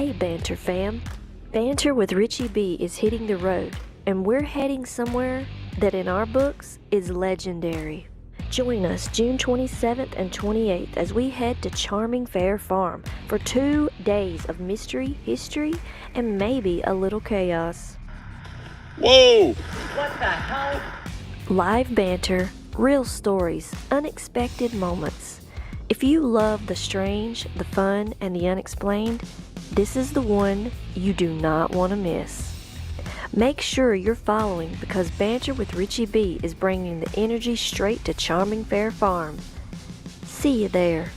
Hey Banter fam, Banter with Richie B is hitting the road, and we're heading somewhere that in our books is legendary. Join us June 27th and 28th as we head to charming Fair Farm for 2 days of mystery, history, and maybe a little chaos. Whoa! What the hell? Live banter, real stories, unexpected moments. If you love the strange, the fun, and the unexplained, this is the one you do not want to miss. Make sure you're following because Banter with Richie B is bringing the energy straight to charming Fair Farm. See you there.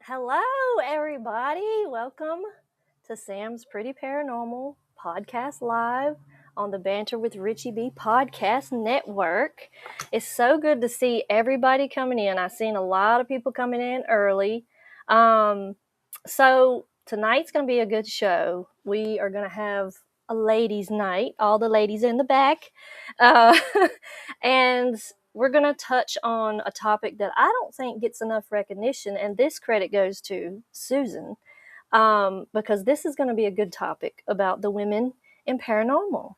Hello, everybody. Welcome to Sam's Pretty Paranormal Podcast Live on the Banter with Richie B Podcast Network. It's so good to see everybody coming in. I've seen a lot of people coming in early. So tonight's going to be a good show. We are going to have a ladies' night, all the ladies in the back. And we're going to touch on a topic that I don't think gets enough recognition, and this credit goes to Susan, because this is going to be a good topic about the women in paranormal.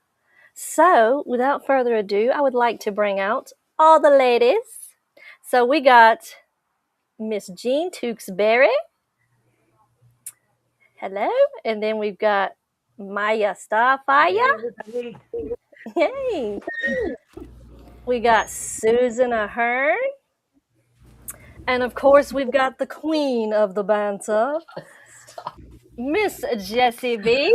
So, without further ado, I would like to bring out all the ladies. So, we got Miss Jean Tewksbury. Hello. And then we've got Maya Starfire. Yay. We got Susan Ahern. And of course, we've got the queen of the banter, Miss Jessie B.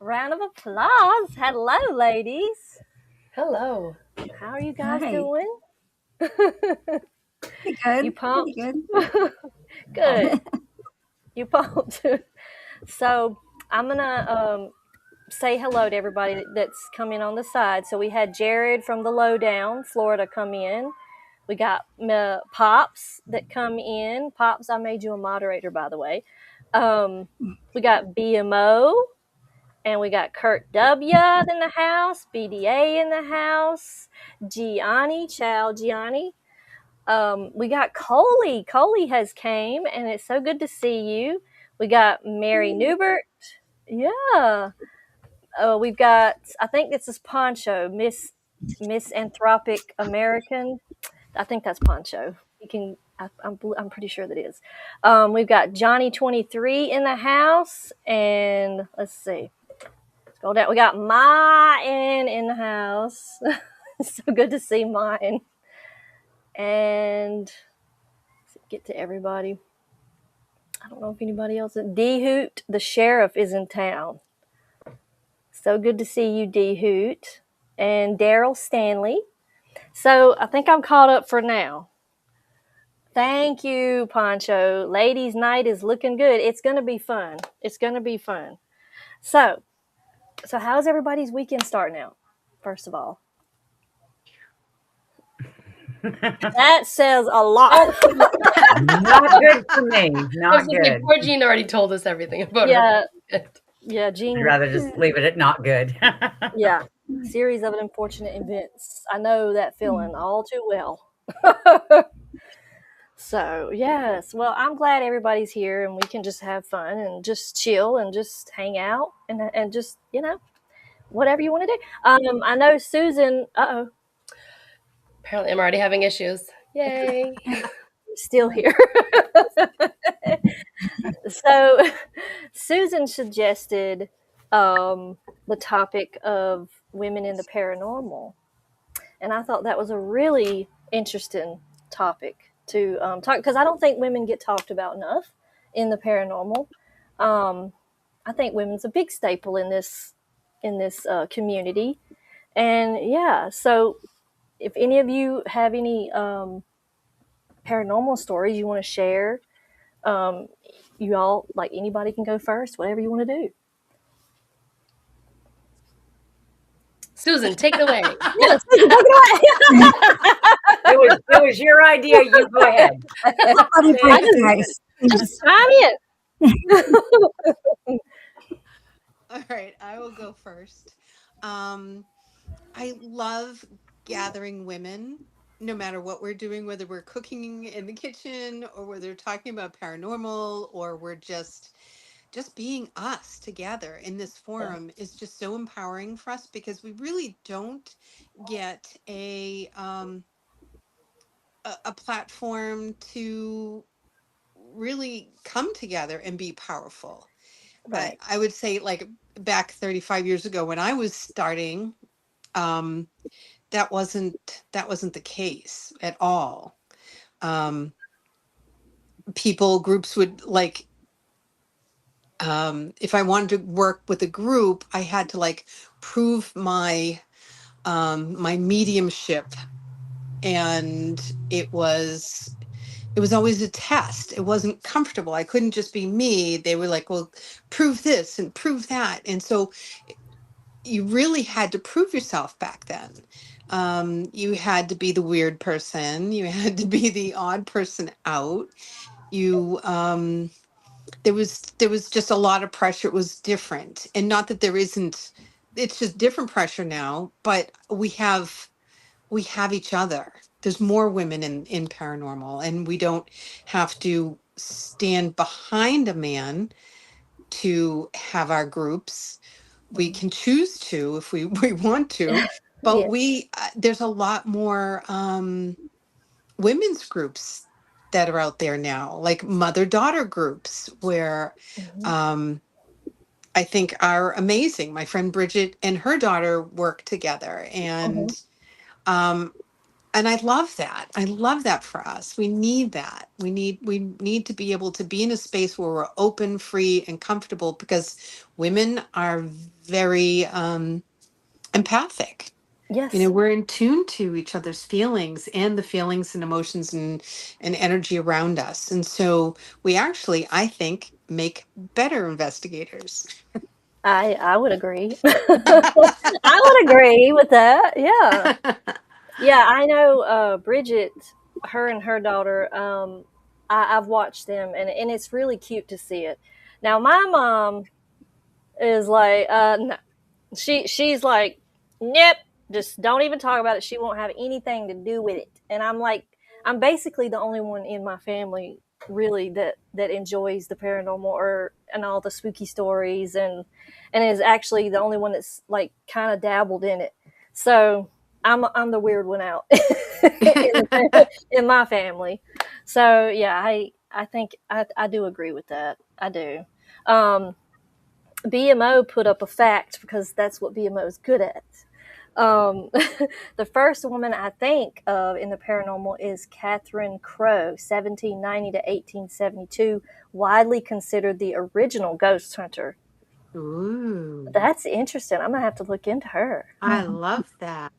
Round of applause. Hello, ladies. Hello. How are you guys doing? Pretty good. You pumped? Pretty good. Good. You pumped. So I'm going to say hello to everybody that's coming on the side. So we had Jared from the Lowdown, Florida, come in. We got Pops that come in. Pops, I made you a moderator, by the way. We got BMO, and we got Kurt W. in the house, BDA in the house, Gianni, Ciao Gianni. We got Coley. Coley has came, and it's so good to see you. We got Mary Newbert. Yeah. We've got, I think this is Poncho, Miss Anthropic American. I think that's Poncho. You can. I'm pretty sure that is. We've got Johnny 23 in the house, and let's see. Scroll down. We got Mine in the house. So good to see Mine. And let's get to everybody. I don't know if anybody else. D Hoot, the sheriff, is in town. So good to see you, D Hoot, and Daryl Stanley. So I think I'm caught up for now. Thank you, Poncho. Ladies' night is looking good. It's going to be fun. It's going to be fun. So how's everybody's weekend starting out, first of all? That says a lot. Not good for me. Not good. Poor Jean already told us everything about Yeah. her. Yeah, Jean. I'd rather just leave it at not good. Yeah. Series of unfortunate events. I know that feeling all too well. So, yes. Well, I'm glad everybody's here and we can just have fun and just chill and just hang out and just, whatever you want to do. I know Susan, Apparently, I'm already having issues. Yay. still here. So, Susan suggested the topic of women in the paranormal. And I thought that was a really interesting topic to talk, because I don't think women get talked about enough in the paranormal. Um, I think women's a big staple in this community, and yeah. So, if any of you have any paranormal stories you want to share, um, you all like anybody can go first. Whatever you want to do. Susan, take it away. Yeah, Susan, take it away. It was your idea. You go ahead. I'll be I brief, guys. just chime in. All right, I will go first. I love gathering women, no matter what we're doing, whether we're cooking in the kitchen or whether we're talking about paranormal or we're just being us together in this forum is just so empowering for us because we really don't get a platform to really come together and be powerful. Right. I would say like back 35 years ago when I was starting, um, that wasn't the case at all. Um, groups would like, if I wanted to work with a group, I had to like prove my mediumship, and it was always a test. It wasn't comfortable. I couldn't just be me. They were like, well, prove this and prove that. And so you really had to prove yourself back then. You had to be the weird person. You had to be the odd person out. You there was just a lot of pressure. It was different, and not that there isn't. It's just different pressure now. But we have each other. There's more women in paranormal, and we don't have to stand behind a man to have our groups. We can choose to if we want to, but Yeah. there's a lot more women's groups that are out there now, like mother-daughter groups, where Mhm. um, I think are amazing. My friend Bridget and her daughter work together, Mhm. um, and I love that. I love that for us. We need that. We need to be able to be in a space where we're open, free, and comfortable because women are very empathic. Yes. We're in tune to each other's feelings and the feelings and emotions and energy around us. And so we actually, I think, make better investigators. I would agree. I would agree with that. Yeah. Yeah, I know Bridget, her and her daughter, I've watched them and it's really cute to see it. Now my mom is like no, she's like, nope, just don't even talk about it. She won't have anything to do with it. And I'm like, I'm basically the only one in my family really that enjoys the paranormal or and all the spooky stories and is actually the only one that's like kind of dabbled in it. So I'm the weird one out in my family. So yeah, I think I do agree with that. I do. Um, BMO put up a fact because that's what BMO is good at. Um, the first woman I think of in the paranormal is Catherine Crowe, 1790 to 1872, widely considered the original ghost hunter. Ooh, That's interesting. I'm gonna have to look into her. I love that.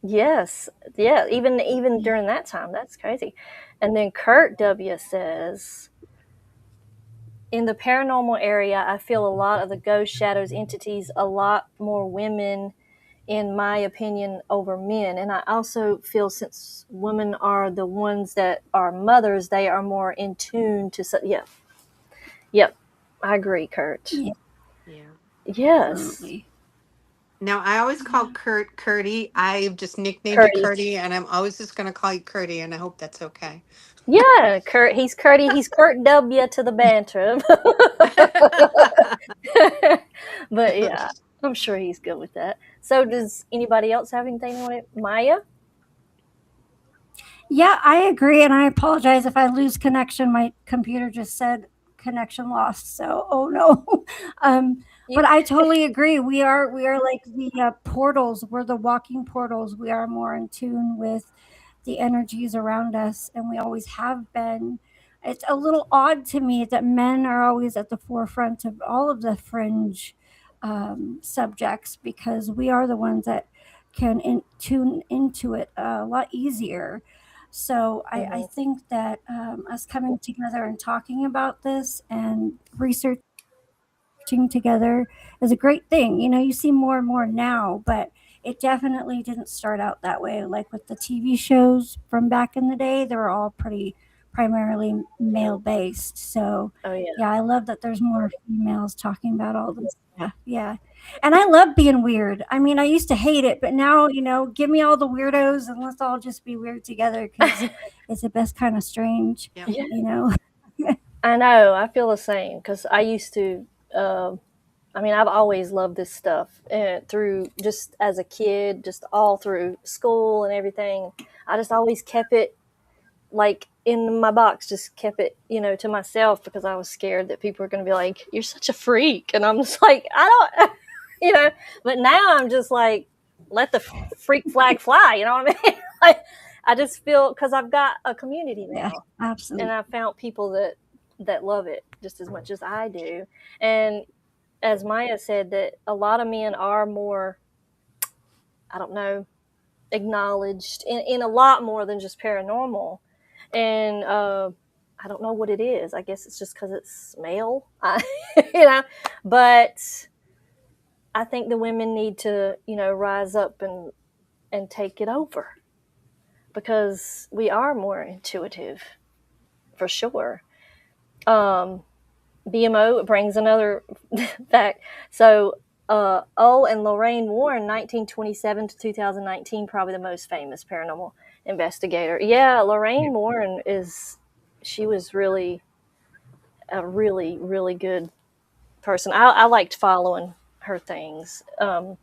Yes, yeah, even during that time, that's crazy. And then Kurt W says, in the paranormal area, I feel a lot of the ghost shadows entities, a lot more women in my opinion, over men. And I also feel since women are the ones that are mothers, they are more in tune to. Yeah, yep, I agree, Kurt. Yeah, Yeah. Yes, absolutely. Now, I always call Kurt Curdy. I've just nicknamed you Curdy. Curdy, and I'm always just going to call you Curdy, and I hope that's okay. Yeah, Kurt. He's Curdy. He's Kurt W to the banter. But yeah, I'm sure he's good with that. So, does anybody else have anything on it? Maya? Yeah, I agree, and I apologize if I lose connection. My computer just said connection lost, so oh no. You, But I totally agree. We are like the portals. We're the walking portals. We are more in tune with the energies around us, and we always have been. It's a little odd to me that men are always at the forefront of all of the fringe subjects because we are the ones that can tune into it a lot easier. So I Mhm. think that us coming together and talking about this and researching together is a great thing. You know, you see more and more now, but it definitely didn't start out that way. Like with the TV shows from back in the day, they were all pretty primarily male based. So Oh yeah. yeah, I love that there's more females talking about all this stuff. Yeah. And I love being weird. I mean, I used to hate it, but now, you know, give me all the weirdos and let's all just be weird together because it's the best kind of strange, Yep. Yeah, you know. I know. I feel the same because I used to. I mean, I've always loved this stuff through just as a kid, just all through school and everything. I just always kept it like in my box, just kept it, to myself because I was scared that people were going to be like, "You're such a freak," and I'm just like, I don't, you know. But now I'm just like, let the freak flag fly. You know what I mean? Like, I just feel because I've got a community Yeah, now, and absolutely. I found people that love it just as much as I do, and as Maya said, that a lot of men are more, I don't know, acknowledged in a lot more than just paranormal. And I don't know what it is. I guess it's just because it's male, you know. But I think the women need to, rise up and take it over because we are more intuitive for sure. Um, BMO brings another fact. So, O and Lorraine Warren, 1927 to 2019, probably the most famous paranormal investigator. Yeah, Lorraine Warren she was really a really, really good person. I liked following her things. Have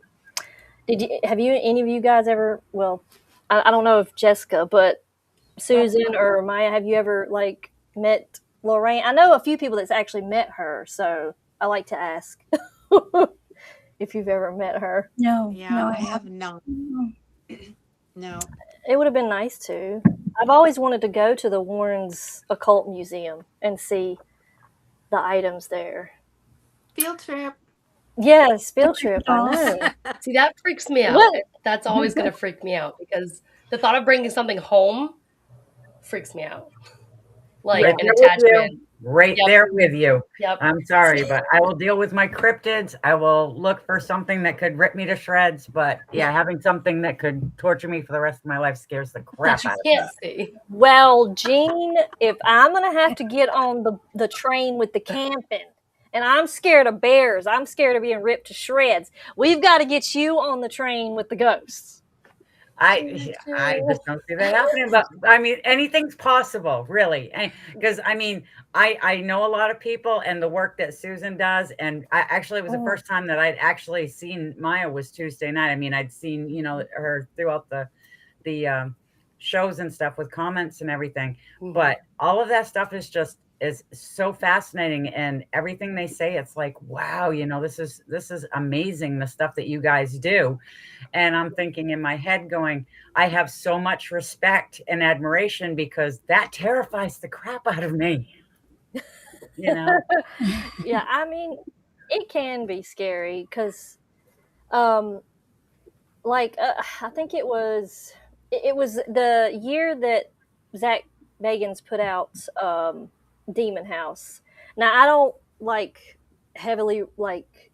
any of you guys ever, well, I don't know if Jessica, but Susan or Maya, have you ever like met Lorraine? I know a few people that's actually met her, so I like to ask if you've ever met her. No, Yeah, no, I I have haven't. not. No. It would have been nice to. I've always wanted to go to the Warrens Occult Museum and see the items there. Field trip. Yes, The field creepy trip. I dolls. know. See, that freaks me out. What? That's always going to freak me out because the thought of bringing something home freaks me out. Yeah. Like Right an there with you. attachment. Right Yep. there with you. Yep. I'm sorry, but I will deal with my cryptids. I will look for something that could rip me to shreds. But yeah, having something that could torture me for the rest of my life scares the crap That you out of me. can't see. Well, Jean, if I'm gonna have to get on the train with the camping, and I'm scared of bears, I'm scared of being ripped to shreds. We've got to get you on the train with the ghosts. I just don't see that happening. But I mean, anything's possible, really. Because I mean, I know a lot of people and the work that Susan does. And I actually it was the Oh, first time that I'd actually seen Maya was Tuesday night. I mean, I'd seen, her throughout the shows and stuff with comments and everything. But all of that stuff is so fascinating, and everything they say, it's like, wow, this is amazing, the stuff that you guys do. And I'm thinking in my head, going, I have so much respect and admiration because that terrifies the crap out of me, you know? yeah. I mean, it can be scary because, um, like, I think it was the year that Zach Bagans put out Demon House. Now I don't like heavily like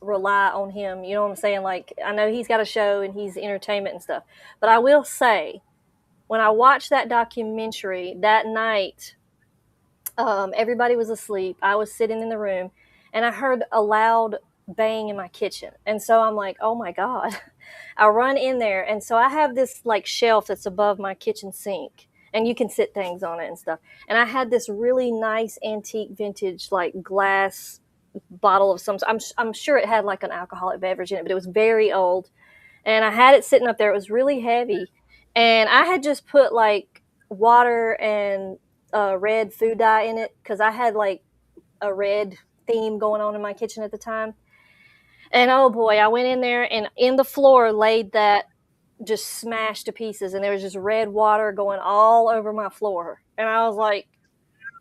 rely on him. You know what I'm saying? Like I know he's got a show and he's entertainment and stuff, but I will say when I watched that documentary that night, everybody was asleep. I was sitting in the room, and I heard a loud bang in my kitchen. And so I'm like, oh my God. I run in there. And so I have this like shelf that's above my kitchen sink, and you can sit things on it and stuff. And I had this really nice antique vintage like glass bottle of some, I'm sure it had like an alcoholic beverage in it, but it was very old. And I had it sitting up there. It was really heavy. And I had just put like water and red food dye in it because I had like a red theme going on in my kitchen at the time. And oh boy, I went in there, and in the floor laid that just smashed to pieces, and there was just red water going all over my floor. And I was like,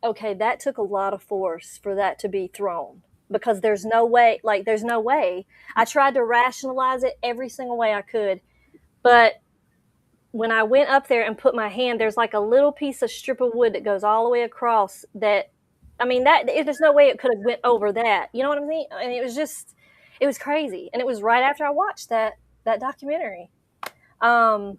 okay, that took a lot of force for that to be thrown, because there's no way, like, there's no way. I tried to rationalize it every single way I could, but when I went up there and put my hand, there's like a little piece of strip of wood that goes all the way across that. I mean, that there's no way it could have went over that. You know what I mean? I mean, it was crazy, and it was right after I watched that documentary. Um,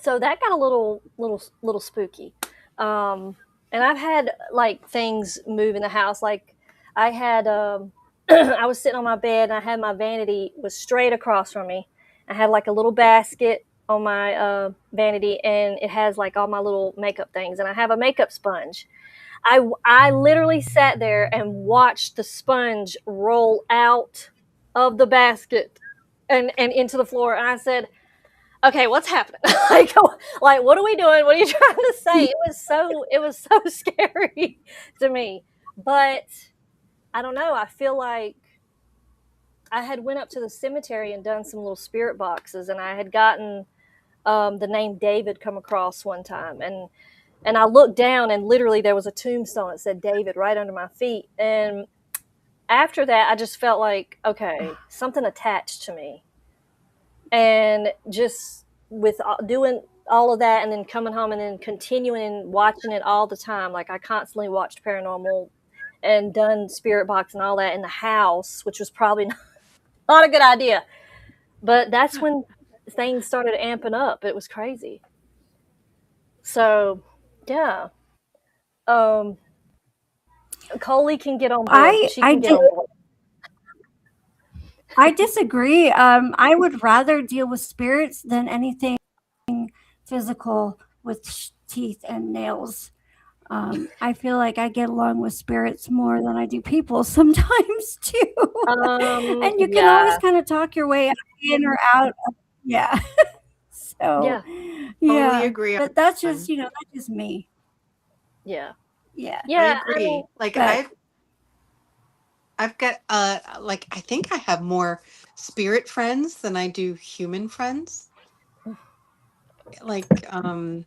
so that got a little spooky. And I've had like things move in the house. Like I had, I was sitting on my bed, and I had my vanity was straight across from me. I had like a little basket on my vanity, and it has like all my little makeup things, and I have a makeup sponge. I literally sat there and watched the sponge roll out of the basket and into the floor. And I said, okay, what's happening? like, what are we doing? What are you trying to say? It was so scary to me. But I don't know. I feel like I had went up to the cemetery and done some little spirit boxes, and I had gotten the name David come across one time, and I looked down, and literally there was a tombstone that said David right under my feet. And after that, I just felt like, okay, something attached to me. And just with doing all of that, and then coming home, and then continuing and watching it all the time, like I constantly watched Paranormal and done spirit box and all that in the house, which was probably not a good idea. But that's when things started amping up. It was crazy. So, yeah. Um, Coley can get on board. I She I can get did on board. I disagree. I would rather deal with spirits than anything physical with teeth and nails. I feel like I get along with spirits more than I do people sometimes too. And you can always Yeah, kind of talk your way in or out. Yeah. So, yeah, Totally yeah. agree on But that's that just, one. that's just me. yeah, Yeah. I yeah. I mean, agree. Like But I've got like I think I have more spirit friends than I do human friends. Like I'm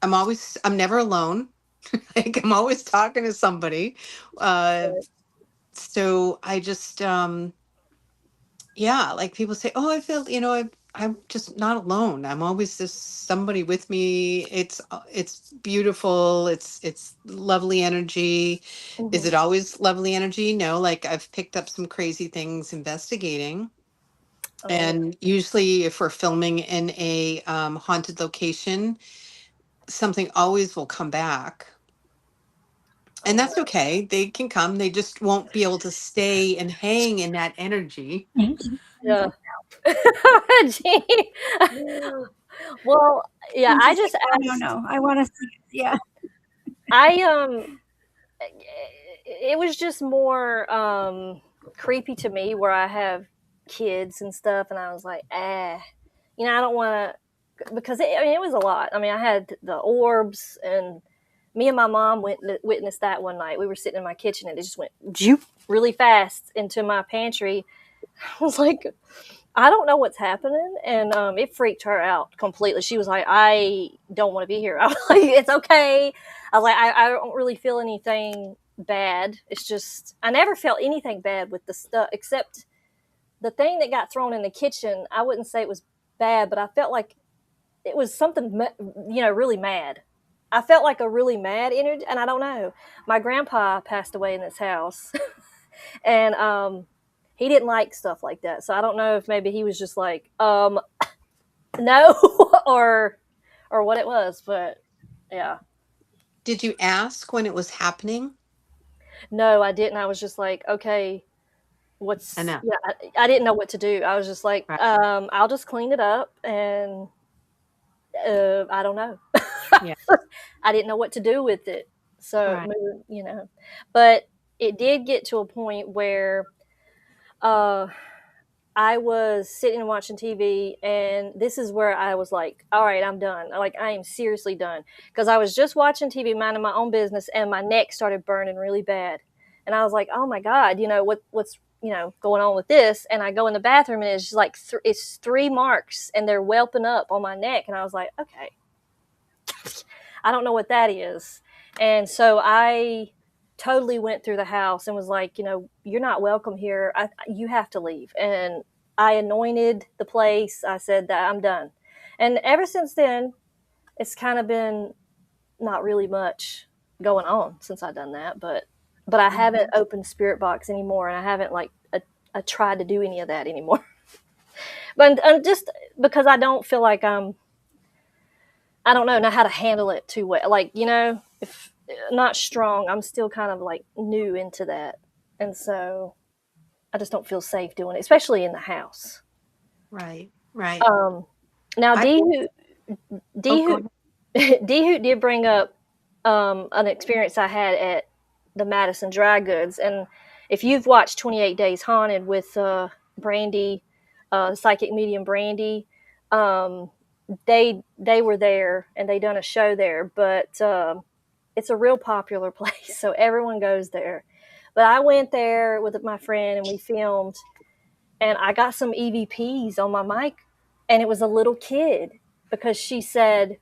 never alone. Like I'm always talking to somebody. Uh so I just yeah, like people say, "Oh, I feel, I'm just not alone. I'm always just somebody with me. It's beautiful. It's lovely energy." Is mhm. it always lovely energy? No, like I've picked up some crazy things investigating. Oh, And usually if we're filming in a haunted location, something always will come back. And oh, that's okay. They can come. They just won't be able to stay and hang in that energy. yeah. Gee. Well, yeah. and I she's just like, no, no, asked. no. I want to see it. Yeah. I It was just more creepy to me where I have kids and stuff, and I was like, I don't want to, because I mean, it was a lot. I mean, I had the orbs, and me and my mom witnessed that one night. We were sitting in my kitchen, and it just went zoop really fast into my pantry. I was like, I don't know what's happening, and it freaked her out completely. She was like, I don't want to be here. I was like, it's okay. I was like, I don't really feel anything bad. It's just I never felt anything bad with the stuff except the thing that got thrown in the kitchen. I wouldn't say it was bad, but I felt like it was something, really mad. I felt like a really mad energy, and I don't know. My grandpa passed away in this house, and he didn't like stuff like that. So I don't know if maybe he was just like, no, or what it was, but yeah. Did you ask when it was happening? No, I didn't. I was just like, okay, what's Enough. yeah, I didn't know what to do. I was just like, Right. I'll just clean it up, and I don't know. Yeah. I didn't know what to do with it. So, Right. but it did get to a point where uh, I was sitting and watching TV, and this is where I was like, all right, I'm done. Like, I am seriously done. Because I was just watching TV, minding my own business, and my neck started burning really bad. And I was like, oh my God, what's going on with this? And I go in the bathroom, and it's just like, it's 3 marks, and they're whelping up on my neck. And I was like, okay, I don't know what that is. And so I totally went through the house and was like, you're not welcome here. You have to leave. And I anointed the place. I said that I'm done. And ever since then, it's kind of been not really much going on since I've done that. But I haven't opened Spirit Box anymore, and I haven't I tried to do any of that anymore. But just because I don't feel like I don't know how to handle it too well. Like, if not strong, I'm still kind of like new into that. And so I just don't feel safe doing it, especially in the house. Right. Right. Now, I Oh, go ahead. Dehoot did bring up an experience I had at the Madison Dry Goods. And if you've watched 28 Days Haunted with Brandy, psychic medium Brandy, they were there and they done a show there, but it's a real popular place, so everyone goes there. But I went there with my friend and we filmed, and I got some EVPs on my mic, and it was a little kid, because she said,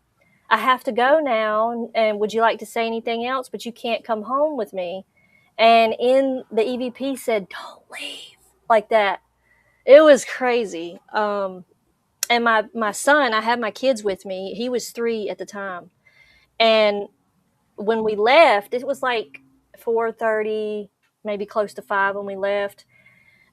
I have to go now, and would you like to say anything else, but you can't come home with me. And in the EVP said, don't leave, like that. It was crazy. And my son, I had my kids with me. He was 3 at the time. And when we left, it was like 4:30, maybe close to 5 when we left.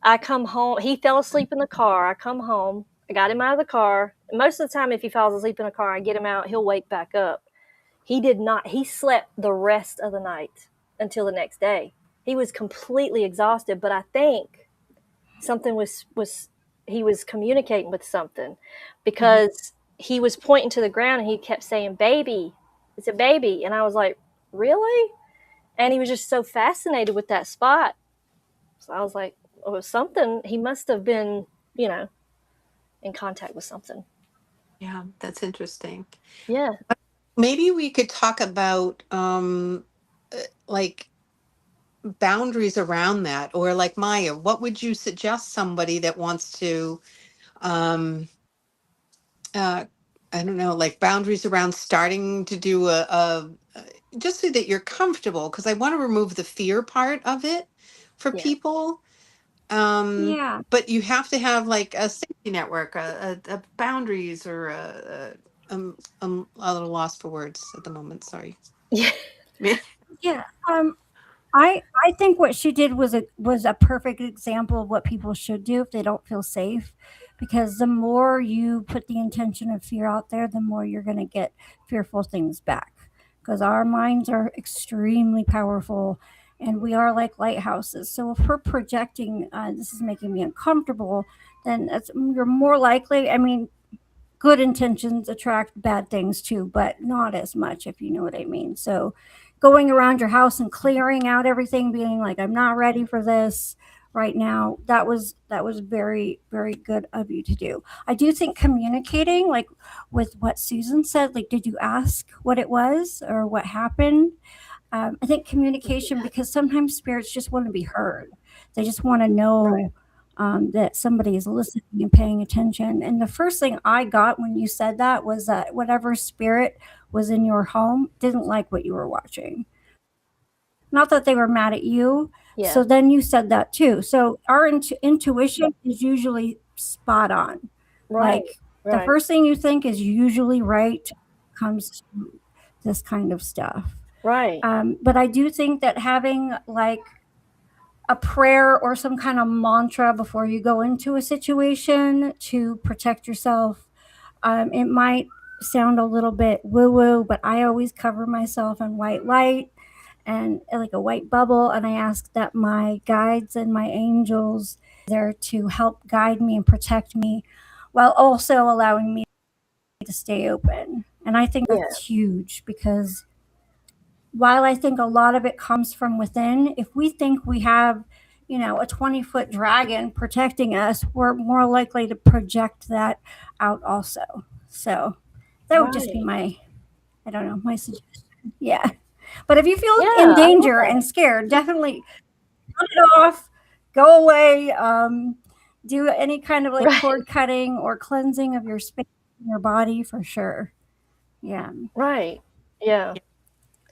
I come home. He fell asleep in the car. I come home. I got him out of the car. Most of the time, if he falls asleep in a car, I get him out. He'll wake back up. He did not. He slept the rest of the night until the next day. He was completely exhausted, but I think something was he was communicating with something, because he was pointing to the ground and he kept saying, baby, it's a baby. And I was like, really? And he was just so fascinated with that spot. So I was like, oh, something, he must have been, in contact with something. Yeah, that's interesting. Yeah. Maybe we could talk about like boundaries around that, or like Maya, what would you suggest somebody that wants to um uh I don't know, like boundaries around starting to do just so that you're comfortable, because I want to remove the fear part of it for Yeah. people. Yeah. But you have to have like a safety network, a boundaries, or I'm a little lost for words at the moment. Sorry. Yeah. Yeah. I think what she did was a perfect example of what people should do if they don't feel safe, because the more you put the intention of fear out there, the more you're going to get fearful things back, because our minds are extremely powerful, and we are like lighthouses. So if we're projecting, this is making me uncomfortable, then you're more likely, I mean, good intentions attract bad things too, but not as much, if you know what I mean. So going around your house and clearing out everything, being like, I'm not ready for this right now, that was very, very good of you to do. I do think communicating, like with what Susan said, like, did you ask what it was or what happened? I think communication, because sometimes spirits just want to be heard. They just want to know that somebody is listening and paying attention. And the first thing I got when you said that was that whatever spirit was in your home didn't like what you were watching. Not that they were mad at you. Yeah. So then you said that too. So our intuition is usually spot on. Right. Like the first thing you think is usually right comes to this kind of stuff. Right. But I do think that having like a prayer or some kind of mantra before you go into a situation to protect yourself, it might sound a little bit woo woo, but I always cover myself in white light. and like a white bubble. And I ask that my guides and my angels there to help guide me and protect me while also allowing me to stay open. And I think Yeah. that's huge because while I think a lot of it comes from within, if we think we have, a 20-foot dragon protecting us, we're more likely to project that out also. So that would just be Right. I don't know, my suggestion. Yeah. But if you feel in Yeah, I love danger that. and scared, definitely cut it off, go away, do any kind of like Right. cord cutting or cleansing of your space in your body for sure. Yeah. Right. Yeah.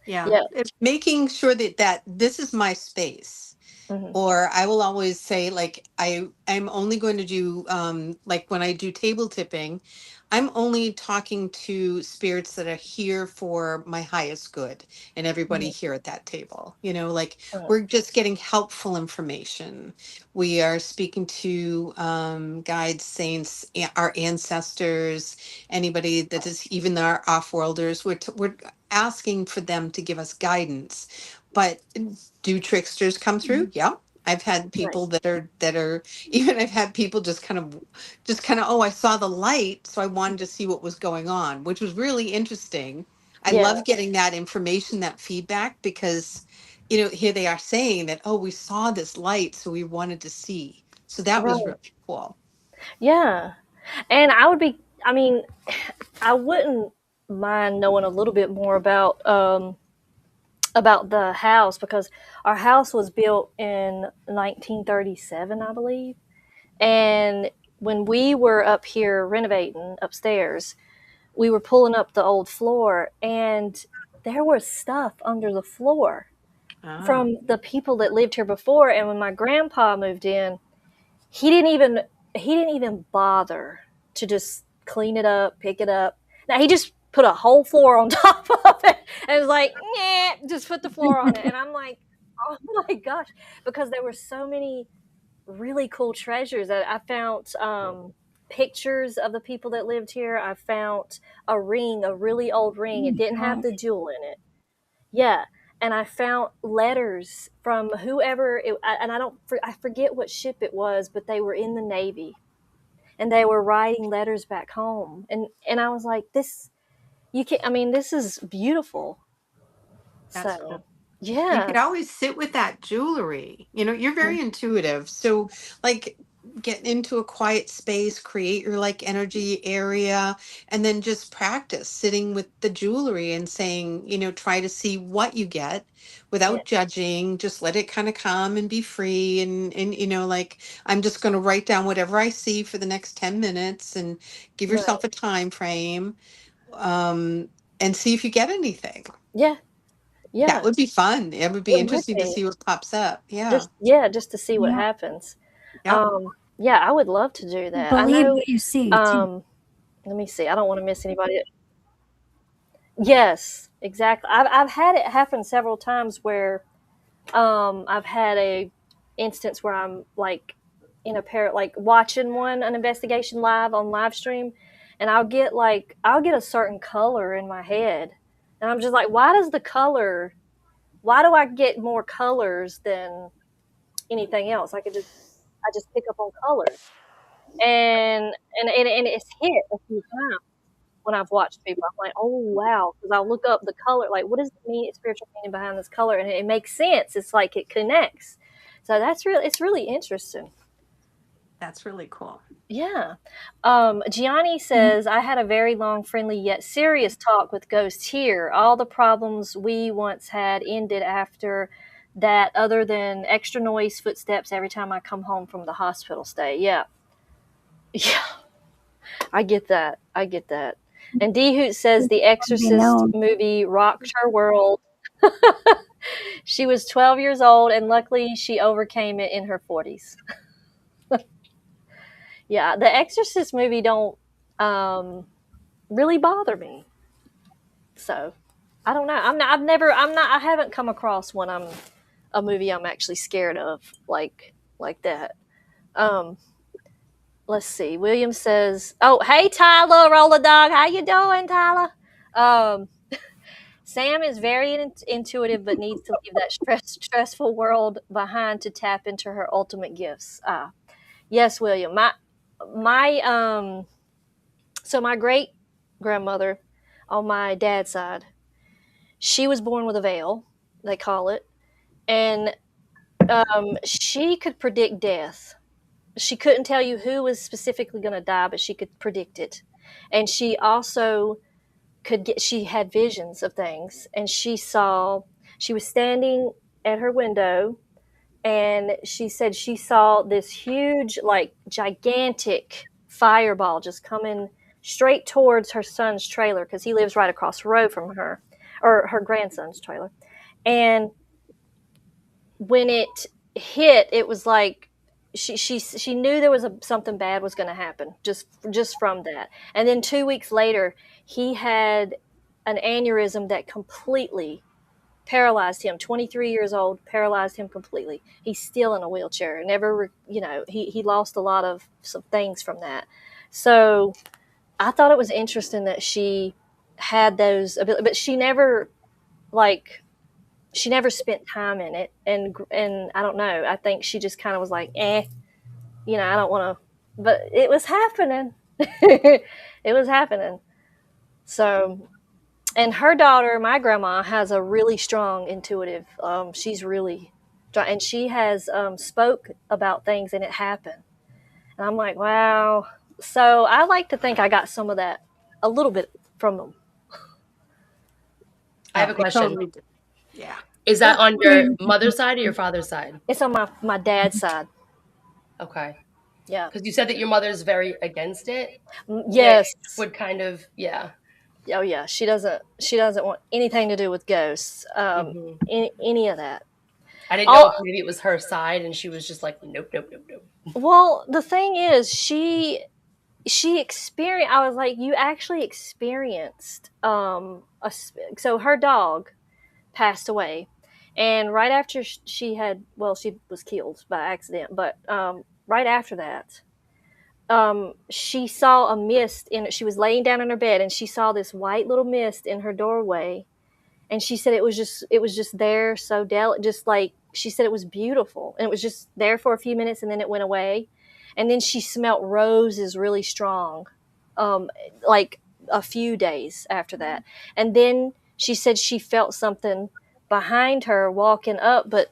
Yeah. Yeah. It's making sure that this is my space. Hmm. Or I will always say, like, I'm only going to do, like when I do table tipping, I'm only talking to spirits that are here for my highest good and everybody here at that table. Like we're just getting helpful information. We are speaking to guides, saints, our ancestors, anybody that is even our off-worlders. We're asking for them to give us guidance. But do tricksters come through? Yeah. I've had Right. people that are even I've had people just kind of, oh, I saw the light, so I wanted to see what was going on, which was really interesting. I Yeah. love getting that information, that feedback, because here they are saying that, oh, we saw this light, so we wanted to see. So that was Right. really cool. Yeah. And I mean, I wouldn't mind knowing a little bit more about the house because our house was built in 1937, I believe. And when we were up here renovating upstairs, we were pulling up the old floor and there was stuff under the floor Ah, from the people that lived here before. And when my grandpa moved in, he didn't even he didn't even bother to just clean it up, pick it up. Now he just put a whole floor on top of it and was like, "Nah, just put the floor on it." And I'm like, "Oh my gosh," because there were so many really cool treasures that I found. Pictures of the people that lived here. I found a ring, a really old ring. It didn't have the Gosh. jewel in it. Yeah, and I found letters from whoever and I forget what ship it was, but they were in the Navy and they were writing letters back home. And I was like, this you can I mean, this is beautiful. that's cool. So, You yeah. could always sit with that jewelry. You're Mm, very intuitive. So, like, get into a quiet space, create your like energy area, and then just practice sitting with the jewelry and saying, try to see what you get yeah. without judging. Just let it kind of come and be free. And like, I'm just going to write down whatever I see for the next 10 minutes and give Right. yourself a time frame, um, and see if you get anything. Yeah. That Yeah. would be fun. It would be It would interesting to be. see what pops up. Yeah. Just to see what Yeah. happens. Yep. Yeah, I would love to do that. I Believe know what you see too. um let me see. I don't want to miss anybody. Yes, exactly. I've had it happen several times where I've had a instance where I'm like in a pair like watching an investigation live on live stream, and I'll get a certain color in my head, and I'm just like, why do I get more colors than anything else? I just pick up on colors, and it's hit a few times when I've watched people. I'm like, oh wow, because I'll look up the color, like what is the spiritual meaning behind this color, and it makes sense. It's like it connects. So it's really interesting. That's really cool. Yeah. Gianni Mm. says, I had a very long, friendly, yet serious talk with ghosts here. All the problems we once had ended after that, other than extra noise, footsteps every time I come home from the hospital stay. Yeah. Yeah. I get that. I get that. And D Hoot says The Be Exorcist known. movie rocked her world. She was 12 years old, and luckily she overcame it in her 40s. Yeah, the Exorcist movie don't um, really bother me. So I don't know. I haven't come across a movie I'm actually scared of like that. Um, let's see. William says, "Oh, hey Tyler, roller dog, how you doing, Tyler?" Um, Sam is very intuitive, but needs to leave that stressful world behind to tap into her ultimate gifts. Yes, William. My so my great grandmother on my dad's side, she was born with a veil, they call it, and she could predict death. She couldn't tell you who was specifically going to die, but she could predict it. And she also she had visions of things, and she was standing at her window, and she said she saw this huge, like gigantic fireball just coming straight towards her son's trailer, because he lives right across the road from her, or her grandson's trailer. And when it hit, it was like she knew there was something bad was going to happen just from that. And then 2 weeks later, he had an aneurysm that completely paralyzed him. 23 years old, paralyzed him completely. He's still in a wheelchair. Never, he lost a lot of some things from that. So I thought it was interesting that she had those abilities, but she never spent time in it, and I don't know. I think she just kind of was like, I don't want to. But it was happening. It was happening. So, and her daughter, my grandma, has a really strong intuitive. She's really, and she has spoke about things and it happened. And I'm like, wow. So I like to think I got some of that, a little bit from them. I have a question. Totally did. Yeah. Is that on your mother's side or your father's side? It's on my dad's side. Okay. Yeah. Because you said that your mother's very against it. Yes. Would kind of, yeah. Oh yeah. She doesn't want anything to do with ghosts. Any of that. I didn't know if maybe it was her side and she was just like, nope. Well, the thing is, she experienced. I was like, you actually experienced. So her dog passed away, and right after she was killed by accident. But right after that, she saw a mist she was laying down in her bed, and she saw this white little mist in her doorway, and she said it was just there, so just like she said, it was beautiful, and it was just there for a few minutes, and then it went away, and then she smelt roses really strong, like a few days after that, and then she said she felt something behind her walking up, but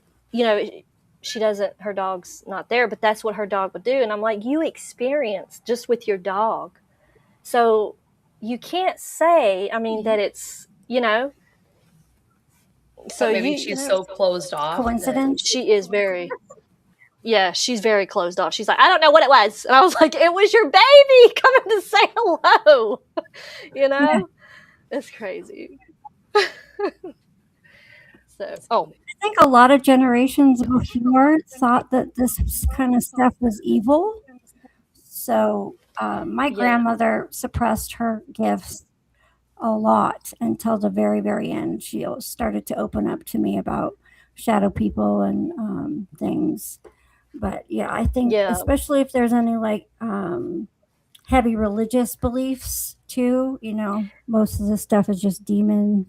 she doesn't, her dog's not there, but that's what her dog would do. And I'm like, you experienced just with your dog. So you can't say, that it's, So maybe she's so closed off. Coincidence? She is she's very closed off. She's like, I don't know what it was. And I was like, it was your baby coming to say hello. Yeah. It's crazy. So, I think a lot of generations before thought that this kind of stuff was evil. So my grandmother suppressed her gifts a lot until the very, very end. She started to open up to me about shadow people and things. But yeah, I think especially if there's any like heavy religious beliefs too, most of this stuff is just demon.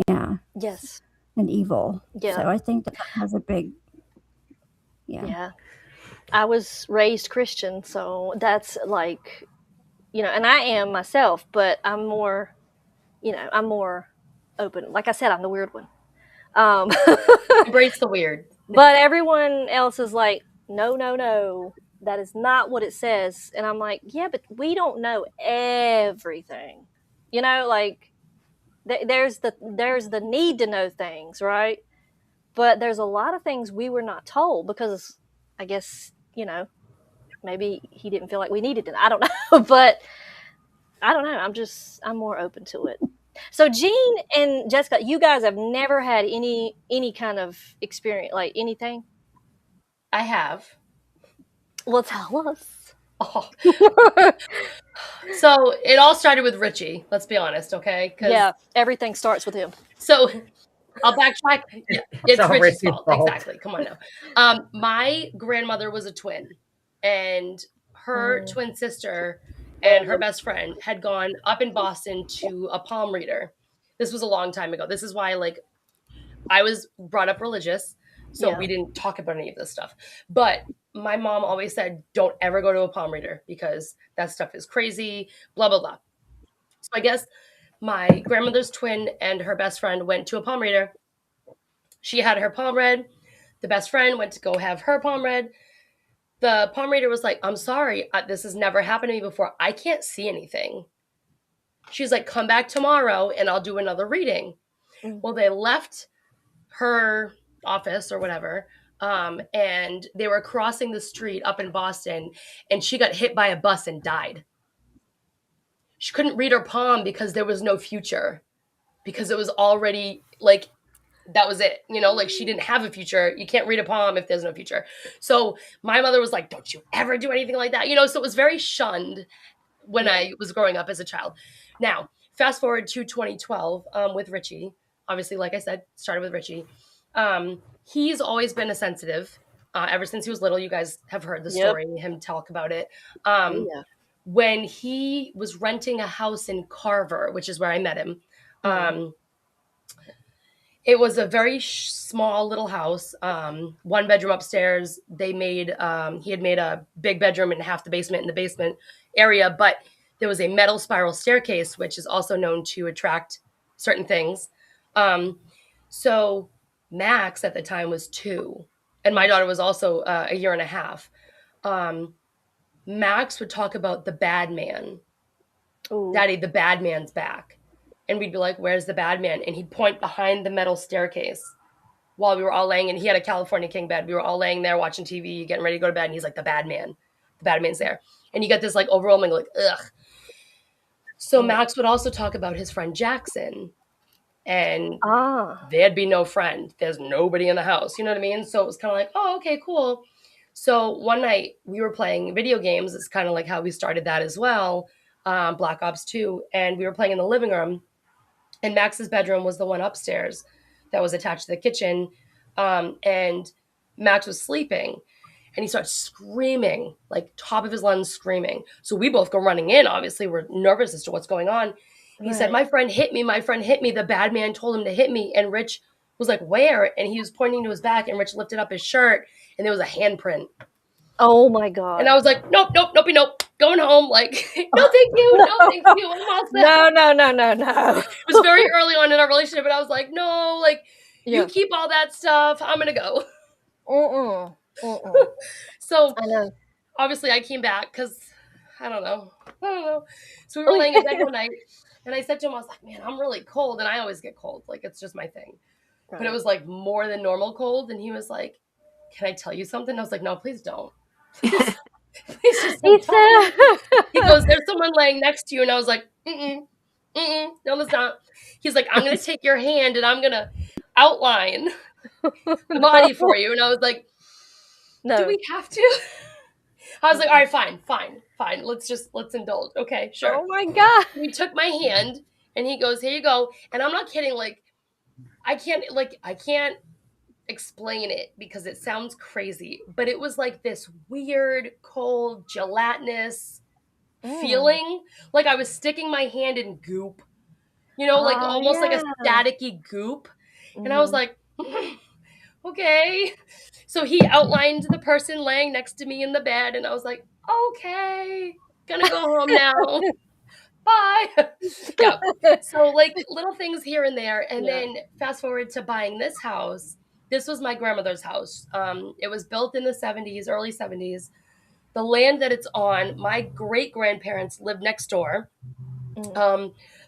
Yeah. Yes. And evil. Yeah. So I think that has a big, Yeah. I was raised Christian, so that's like, and I am myself, but I'm more, I'm more open. Like I said, I'm the weird one. Embrace the weird. But everyone else is like, no, that is not what it says. And I'm like, yeah, but we don't know everything. Like there's the need to know things, right? But there's a lot of things we were not told because I guess, maybe he didn't feel like we needed it. I don't know, but I don't know. I'm more open to it. So Jean and Jessica, you guys have never had any kind of experience, like anything? I have. Well, tell us. Oh. So it all started with Richie. Let's be honest, okay? Yeah, everything starts with him. So I'll backtrack. Yeah, it's all Richie's Richie's fault. fault. Exactly. Come on now. My grandmother was a twin, and her twin sister and her best friend had gone up in Boston to a palm reader. This was a long time ago. This is why, like, I was brought up religious, so we didn't talk about any of this stuff. But my mom always said, don't ever go to a palm reader because that stuff is crazy, blah, blah, blah. So I guess my grandmother's twin and her best friend went to a palm reader. She had her palm read. The best friend went to go have her palm read. The palm reader was like, I'm sorry, this has never happened to me before. I can't see anything. She's like, come back tomorrow and I'll do another reading. Well, they left her office or whatever, and they were crossing the street up in Boston, and she got hit by a bus and died. She couldn't read her palm because there was no future, because it was already like, that was it, you know, like she didn't have a future. You can't read a palm if there's no future. So my mother was like, don't you ever do anything like that, you know. So it was very shunned when I was growing up as a child. Now, fast forward to 2012, with Richie. Obviously, like I said, started with Richie. He's always been a sensitive ever since he was little. You guys have heard the story, him talk about it. When he was renting a house in Carver, which is where I met him, it was a very small little house, 1 bedroom upstairs. They made, he had made a big bedroom and half the basement in the basement area, but there was a metal spiral staircase, which is also known to attract certain things. So Max at the time was 2, and my daughter was also a year and a half. Max would talk about the bad man. Ooh. Daddy, the bad man's back. And we'd be like, where's the bad man? And he'd point behind the metal staircase while we were all laying, and he had a California king bed. We were all laying there watching TV, getting ready to go to bed. And he's like, the bad man's there. And you get this like overwhelming, like, ugh. So Max would also talk about his friend Jackson, and there'd be no friend. There's nobody in the house. You know what I mean? So it was kind of like, oh, okay, cool. So one night we were playing video games. It's kind of like how we started that as well. Black Ops 2. And we were playing in the living room. And Max's bedroom was the one upstairs that was attached to the kitchen. And Max was sleeping. And he starts screaming, like top of his lungs screaming. So we both go running in. Obviously, we're nervous as to what's going on. He said, my friend hit me. My friend hit me. The bad man told him to hit me. And Rich was like, where? And he was pointing to his back. And Rich lifted up his shirt. And there was a handprint. Oh, my God. And I was like, nope. Going home. Like, no, thank you. No, thank you. I'm all set. No. It was very early on in our relationship. And I was like, no, like, you keep all that stuff. I'm going to go. So I know. Obviously I came back because I don't know. So we were laying in bed one night, and I said to him, I was like, man, I'm really cold. And I always get cold. Like, it's just my thing. Right. But it was like more than normal cold. And he was like, can I tell you something? I was like, no, please don't. Please just don't tell me. He goes, there's someone laying next to you. And I was like, no, there's not. He's like, I'm going to take your hand and I'm going to outline the body for you. And I was like, do we have to? I was like, all right, fine. Let's indulge. Okay, sure. Oh my God. He took my hand and he goes, here you go. And I'm not kidding. Like, I can't explain it because it sounds crazy, but it was like this weird, cold, gelatinous feeling. Like I was sticking my hand in goop, you know, like almost like a staticky goop. And I was like, okay. So he outlined the person laying next to me in the bed, and I was like, okay, gonna go home now. Bye. Yeah. So like little things here and there. And then fast forward to buying this house. This was my grandmother's house. It was built in the 70s, early 70s. The land that it's on, my great-grandparents lived next door.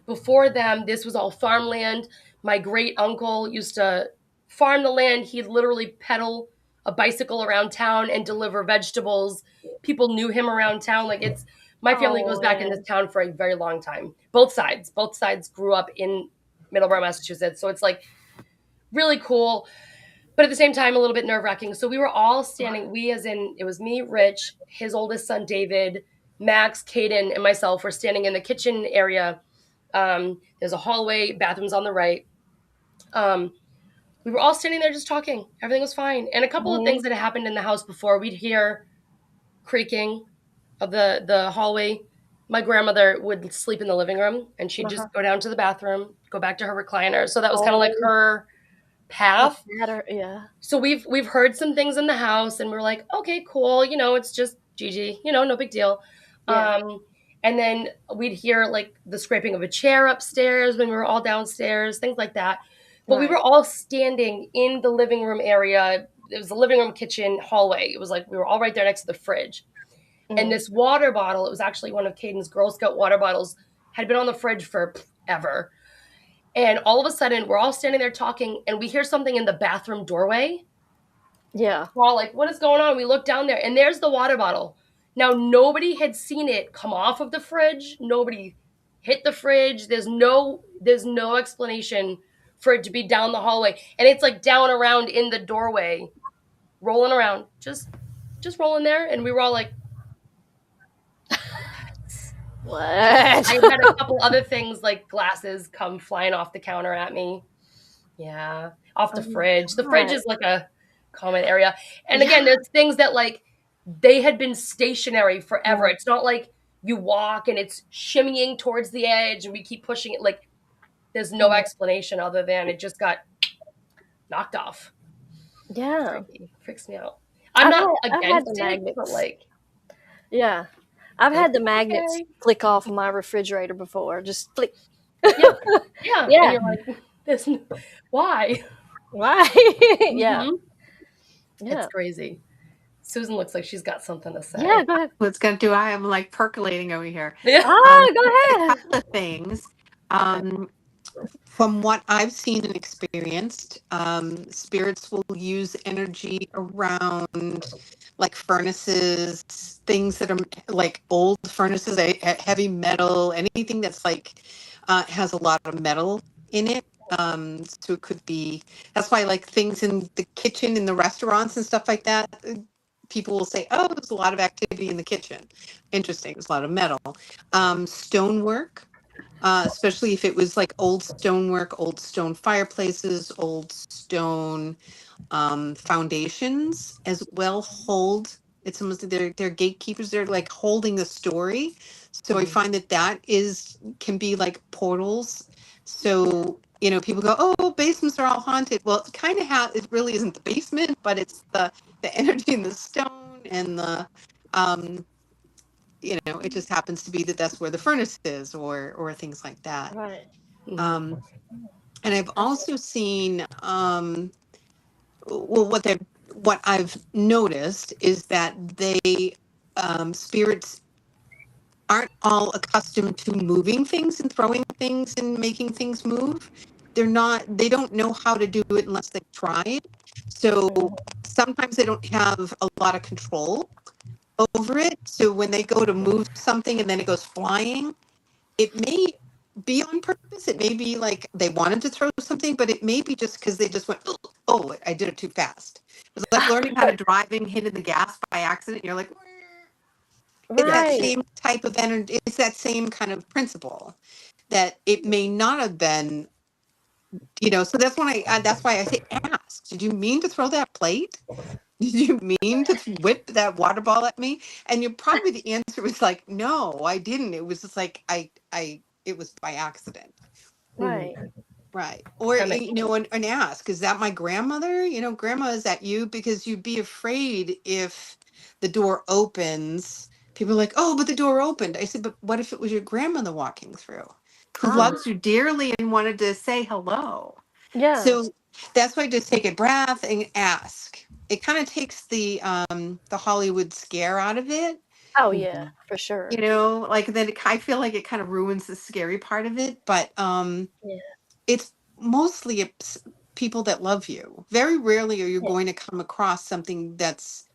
Before them, this was all farmland. My great uncle used to farm the land. He'd literally pedal a bicycle around town and deliver vegetables. People knew him around town. Like it's, my family goes back in this town for a very long time. Both sides grew up in Middleborough, Massachusetts. So it's like really cool, but at the same time, a little bit nerve wracking. So we were all standing, it was me, Rich, his oldest son, David, Max, Caden, and myself were standing in the kitchen area. There's a hallway, bathrooms on the right. We were all standing there just talking. Everything was fine. And a couple of things that had happened in the house before. We'd hear creaking of the hallway my grandmother would sleep in the living room, and she'd just go down to the bathroom, go back to her recliner. So that was kind of like her path. Yeah. So we've heard some things in the house, and we're like, okay, cool. It's just Gigi. No big deal. Yeah. And then we'd hear like the scraping of a chair upstairs when we were all downstairs, things like that. But we were all standing in the living room area. It was the living room, kitchen, hallway. It was like we were all right there next to the fridge. And this water bottle, it was actually one of Caden's Girl Scout water bottles, had been on the fridge for ever. And all of a sudden, we're all standing there talking, and we hear something in the bathroom doorway. Yeah. We're all like, what is going on? We look down there, and there's the water bottle. Now, nobody had seen it come off of the fridge. Nobody hit the fridge. There's no explanation for it to be down the hallway. And it's like down around in the doorway, rolling around, just rolling there. And we were all like, What? I had a couple other things like glasses come flying off the counter at me. Yeah, off the fridge. The fridge is like a common area. And again, there's things that like they had been stationary forever. It's not like you walk and it's shimmying towards the edge and we keep pushing it. Like there's no explanation other than it just got knocked off. Yeah. Freaks me out. I'm not against the it, magnets. but like, yeah, I've had the magnets flick off my refrigerator before. Just flick. Yeah. Yeah. And you're like, why? Yeah. It's crazy. Susan looks like she's got something to say. Yeah, go ahead. What's going to do? I am like percolating over here. Yeah. Go ahead. A couple of things. From what I've seen and experienced, spirits will use energy around like furnaces, things that are like old furnaces, heavy metal, anything that's like has a lot of metal in it. So it could be, that's why like things in the kitchen, in the restaurants and stuff like that, people will say, oh, there's a lot of activity in the kitchen. Interesting, there's a lot of metal. Stonework. Especially if it was like old stonework, old stone fireplaces, old stone foundations as well hold. It's almost they're gatekeepers. They're like holding the story. So I find that can be like portals. So people go, oh, basements are all haunted. Well, it kind of it really isn't the basement, but it's the energy in the stone and the it just happens to be that that's where the furnace is or things like that. Right. And I've also seen, what I've noticed is that spirits aren't all accustomed to moving things and throwing things and making things move. They don't know how to do it unless they try it. So sometimes they don't have a lot of control over it. So when they go to move something and then it goes flying, it may be on purpose. It may be like they wanted to throw something, but it may be just because they just went, oh, I did it too fast. It was like learning how to drive and hitting the gas by accident. You're like, it's that same type of energy. It's that same kind of principle that it may not have been, so that's why I say ask, did you mean to throw that plate? Did you mean to whip that water ball at me? And probably the answer was like, no, I didn't. It was just like, it was by accident. Right. Right. Or, and ask, is that my grandmother? Grandma, is that you? Because you'd be afraid if the door opens. People are like, oh, but the door opened. I said, but what if it was your grandmother walking through who loves you dearly and wanted to say hello? Yeah. So that's why just take a breath and ask. It kind of takes the Hollywood scare out of it. Oh yeah, for sure. Like then I feel like it kind of ruins the scary part of it. But it's mostly people that love you. Very rarely are you going to come across something that's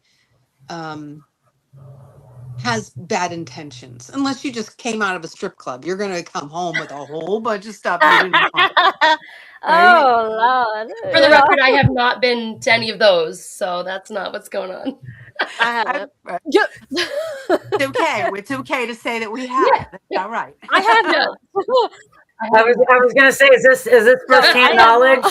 has bad intentions, unless you just came out of a strip club. You're going to come home with a whole bunch of stuff you didn't want. Right? Oh Lord! For the record, I have not been to any of those, so that's not what's going on. I haven't. It's okay. It's okay to say that we have. Yeah. All right. I have not. I was going to say, is this firsthand knowledge?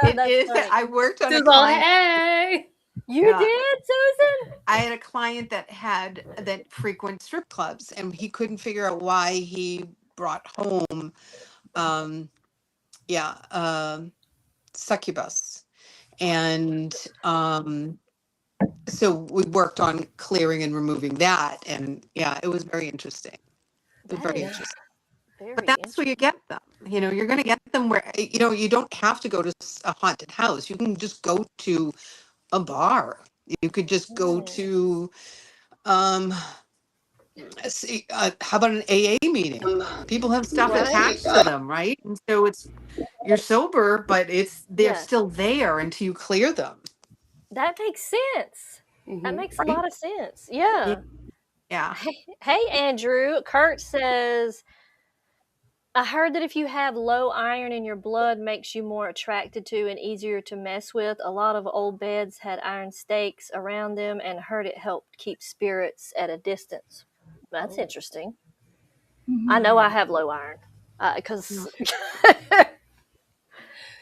It is. Funny. I worked on a client. Hey. You Yeah. did, Susan? I had a client that frequent strip clubs, and he couldn't figure out why he brought home, um, succubus, and so we worked on clearing and removing that, and yeah, it was very interesting. It was That very is interesting. very But that's where interesting. you get them. You're going to get them where you don't have to go to a haunted house. You can just go to a bar. You could just go Mm. to um how about an AA meeting? People have stuff Right? attached to them, right? And so you're sober, but they're Yes. still there until you clear them, That makes sense. That Mhm. makes a right? lot of sense. Yeah. Yeah. Yeah. Hey, Andrew. Kurt says, I heard that if you have low iron in your blood makes you more attracted to and easier to mess with. A lot of old beds had iron stakes around them and heard it helped keep spirits at a distance. That's Oh. interesting. I know I Mhm. have low iron because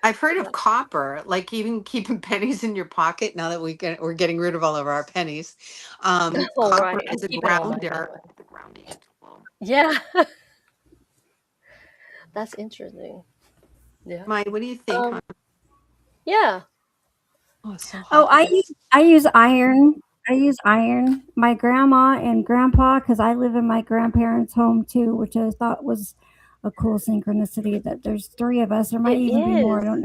I've heard of copper, like even keeping pennies in your pocket. Now that we're getting rid of all of our pennies, all copper right. as a Keeping all mine, by the grounder. way. The grounding tool. Yeah, that's interesting. Yeah. Maya, what do you think? Yeah. Oh, it's so Oh, hot today. I use iron. I use iron. My grandma and grandpa, because I live in my grandparents' home too, which I thought was a cool synchronicity that there's three of us. There might It even be more. I is. don't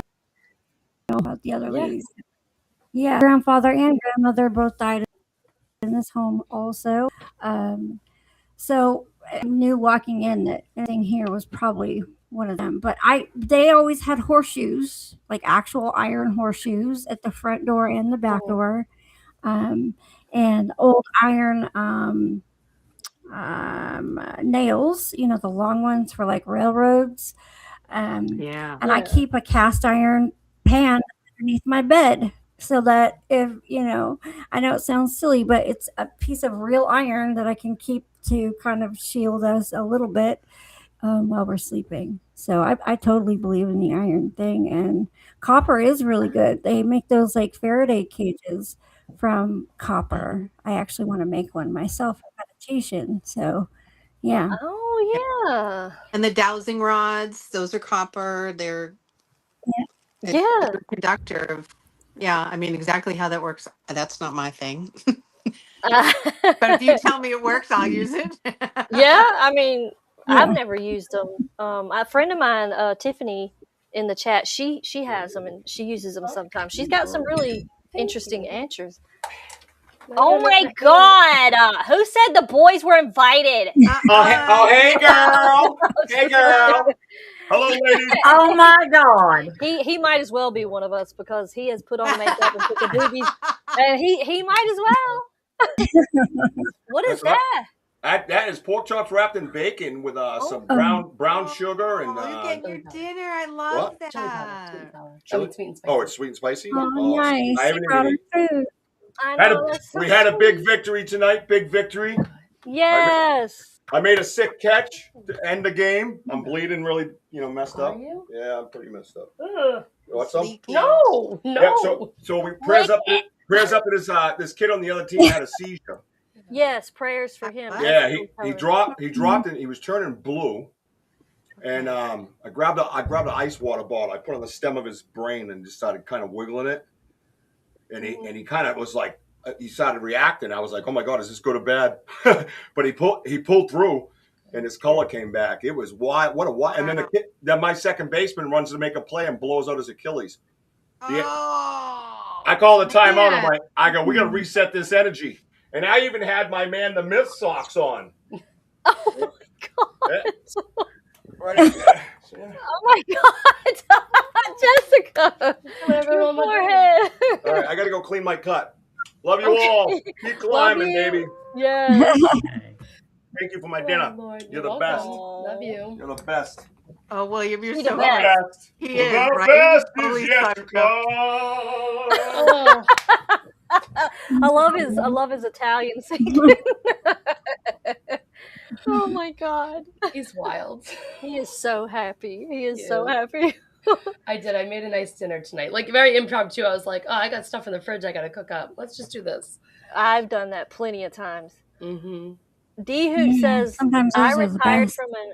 know about the other Yeah. ladies. Yeah, grandfather and grandmother both died in this home also. Um, so I knew walking in that anything here was probably one of them. But they always had horseshoes, like actual iron horseshoes at the front door and the back Mhm. door, and old iron nails. You know, the long ones for like railroads. Yeah. And I Yeah. keep a cast iron pan underneath my bed so that if, I know it sounds silly, but it's a piece of real iron that I can keep to kind of shield us a little bit while we're sleeping. So I totally believe in the iron thing. And copper is really good. They make those like Faraday cages from copper. I actually want to make one myself for meditation. So, yeah. Oh yeah. And the dowsing rods, those are copper. It's a Yeah. good conductor of, yeah, I mean, exactly how that works. That's not my thing. Uh, But if you tell me it works, I'll use it. yeah. I mean, I've Yeah. never used them. A friend of mine, Tiffany, in the chat, she has them and she uses them sometimes. She's got some really Thank interesting you. answers. Now I Oh gotta make my my God! Who said the boys were invited? Hey, girl. Hey, Just kidding. girl. Hello, ladies. Oh my God. He might as well be one of us because he has put on makeup and put the boobies, and he might as well. What is That's right. that? That is pork chops wrapped in bacon with some Um, brown sugar and Oh, you're getting your chili powder. dinner. I love what? Chili powder. Sweet that. and sour. Chili? Sweet and Oh, spicy. it's sweet and spicy. Yeah. oh, Awesome. I nice. He haven't even brought her eaten. food. I know that's so We had a big sweet. victory tonight. Big victory. Yes. I made a sick catch to end the game. I'm bleeding really, messed Are up. you? Yeah, I'm pretty messed up. Ugh. You want some? Sleepy. No, Yeah. no. So we Lick it. prayers up that this kid on the other team had a seizure. Yes, prayers for him. What? Yeah, Definitely he cover. dropped and he was turning blue. And I grabbed the ice water bottle. I put it on the stem of his brain and just started kind of wiggling it. And he kind of was like, he started reacting. I was like, oh my God, is this go to bed? But he pulled through, and his color came back. It was wild. What a wild! And then my second baseman runs to make a play and blows out his Achilles. Oh, I call the timeout. I'm man. like, we got to reset this energy. And I even had my man the Myth socks on. Oh my God. Right. Oh my God. Jessica. Whatever, Your Mama. forehead. All right, I got to go clean my cut. Love you Okay. all. Keep climbing, you. baby. Yes. Thank you for my Oh, dinner. Lord, You're you're the best. welcome. Love you. You're the best. Oh, William, you're He the so best. Best. He is, The right? best He's is totally yet to sucked up. come. Oh, I love his Italian singing. Oh my God. he's wild. He is so happy. He is He so is. happy. I did. I made a nice dinner tonight. Like very impromptu. I was like, oh, I got stuff in the fridge I got to cook up. Let's just do this. I've done that plenty of times. Mm-hmm. D Hoot says, sometimes I those are the retired best. from an.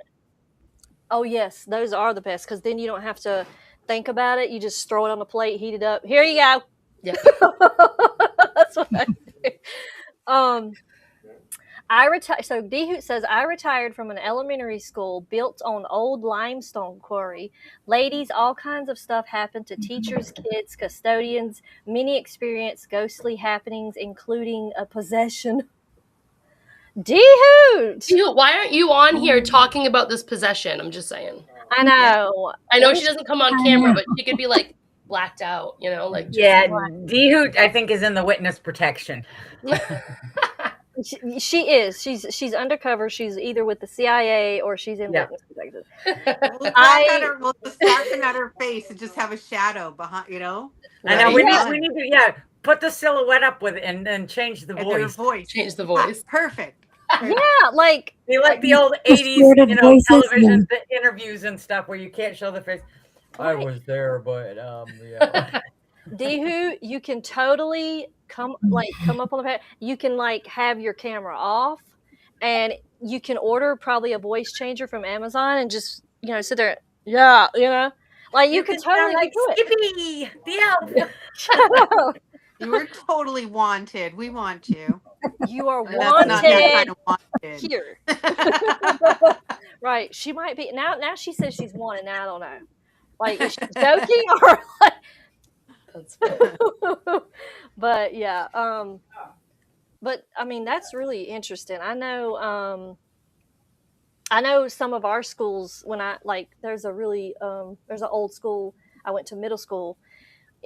Oh, yes, those are the best because then you don't have to think about it. You just throw it on the plate, heat it up. Here you go. Yeah. That's what I do. I retired. So D Hoot says, I retired from an elementary school built on old limestone quarry. Ladies, all kinds of stuff happened to teachers, kids, custodians. Many experienced ghostly happenings, including a possession. D Hoot! Why aren't you on here talking about this possession? I'm just saying. I know. I know she doesn't come on camera, but she could be like blacked out, you know, like just Yeah, D Hoot, I think, is in the witness protection. She is. She's undercover. She's either with the CIA or she's in witness protection. We'll just darken out her face and just have a shadow behind, you know. I know we need to put the silhouette up with it and then change the voice. Change the voice. Perfect. Yeah, like you like the old 80s, television interviews and stuff where you can't show the face. I was there, but yeah. D-Hoo, you can totally come up on the pad. You can like have your camera off, and you can order probably a voice changer from Amazon and just sit there. Yeah, like you can totally like do Skippy, the elf. Shut up. You were totally wanted. We want you. You are That's wanted, not that kind of wanted here. Right. She might be now she says she's wanted. Now I don't know. Like is she joking or like that's funny. But yeah, but I mean that's really interesting. I know some of our schools when I there's a really there's an old school I went to middle school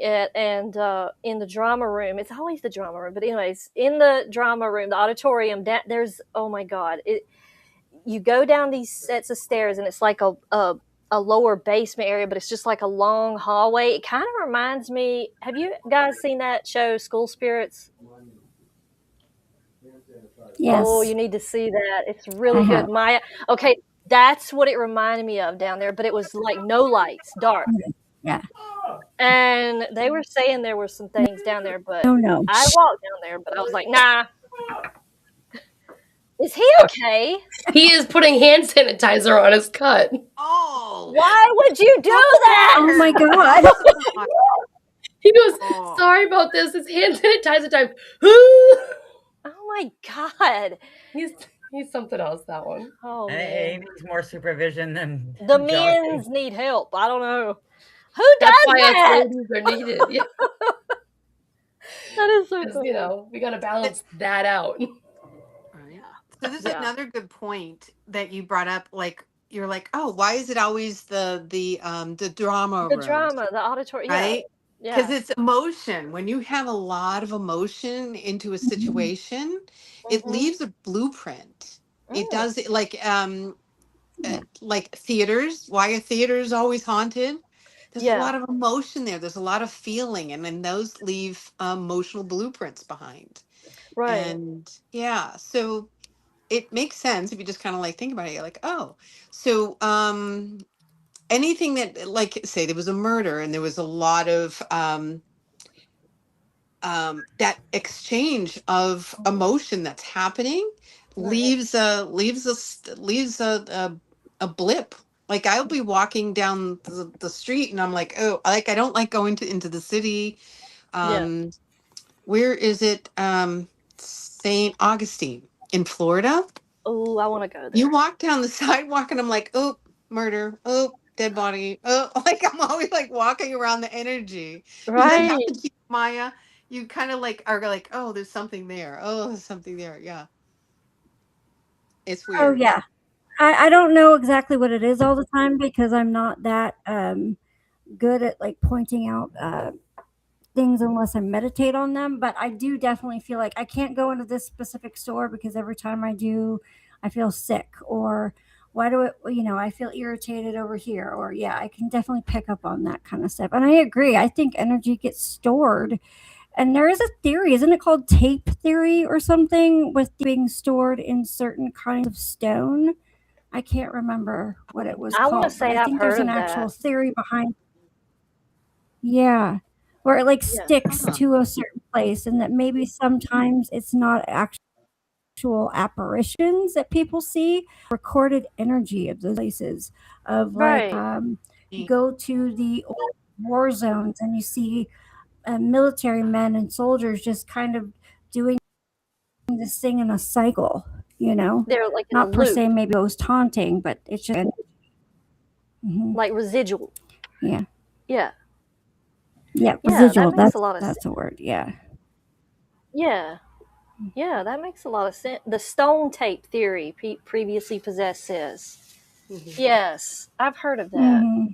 and in the drama room, it's always the drama room, but anyways, in the drama room, the auditorium, there's, oh my God, you go down these sets of stairs and it's like a lower basement area, but it's just like a long hallway. It kind of reminds me, have you guys seen that show, School Spirits? Yes. Oh, you need to see that. It's really good. Maya. Okay, that's what it reminded me of down there, but it was like no lights, dark. Yeah. And they were saying there were some things down there, but no. I walked down there, but I was like, nah. Is he okay? He is putting hand sanitizer on his cut. Oh. Why would you do that? Oh my God. He goes, sorry about this. It's hand sanitizer time. Oh my God. He's something else, that one. Oh, he needs more supervision than the men's need help. I don't know. Who does That's why that? ladies are needed. Yeah. That is so cool. We got to balance that out. So this is another good point that you brought up. Like you're like, oh, why is it always the drama room? The drama, the auditorium, right? Yeah. Because it's emotion. When you have a lot of emotion into a situation, it leaves a blueprint. It does it like theaters. Why are theaters always haunted? There's a lot of emotion there. There's a lot of feeling, and then those leave emotional blueprints behind. Right. And so it makes sense if you just kind of think about it. You're like, oh, so anything that say there was a murder and there was a lot of that exchange of emotion that's happening leaves a blip. Like I'll be walking down the street and I'm like, oh, I don't like going into the city. Where is it? St. Augustine in Florida. Oh, I want to go there. You walk down the sidewalk and I'm like, oh, murder. Oh, dead body. Oh, I'm always walking around the energy. Right. Does that happen to you, Maya? You kind of are like, oh, there's something there. Oh, there's something there. Yeah. It's weird. Oh, yeah. I don't know exactly what it is all the time because I'm not that good at pointing out things unless I meditate on them. But I do definitely feel like I can't go into this specific store because every time I do, I feel sick, or why do it, I feel irritated over here, or I can definitely pick up on that kind of stuff. And I agree. I think energy gets stored. And there is a theory, isn't it called tape theory or something, with being stored in certain kinds of stone? I can't remember what it was called. I want to say I think I've there's heard an of actual that. theory behind. Yeah. Where it like Yeah. sticks to a certain place, and that maybe sometimes it's not actual apparitions that people see, recorded energy of those places. Of like, Right. you go to the old war zones and you see military men and soldiers just kind of doing this thing in a cycle, you know? They're like in a Not per loop, se maybe ghost haunting, but it's just, mhm, like residual. yeah. Yeah. Yeah, Yeah, that residual. makes a lot of That's sense. a word. Yeah. Yeah. Yeah, that makes a lot of sense. The stone tape theory, previously possessed, says. Yes, I've heard of that. I'll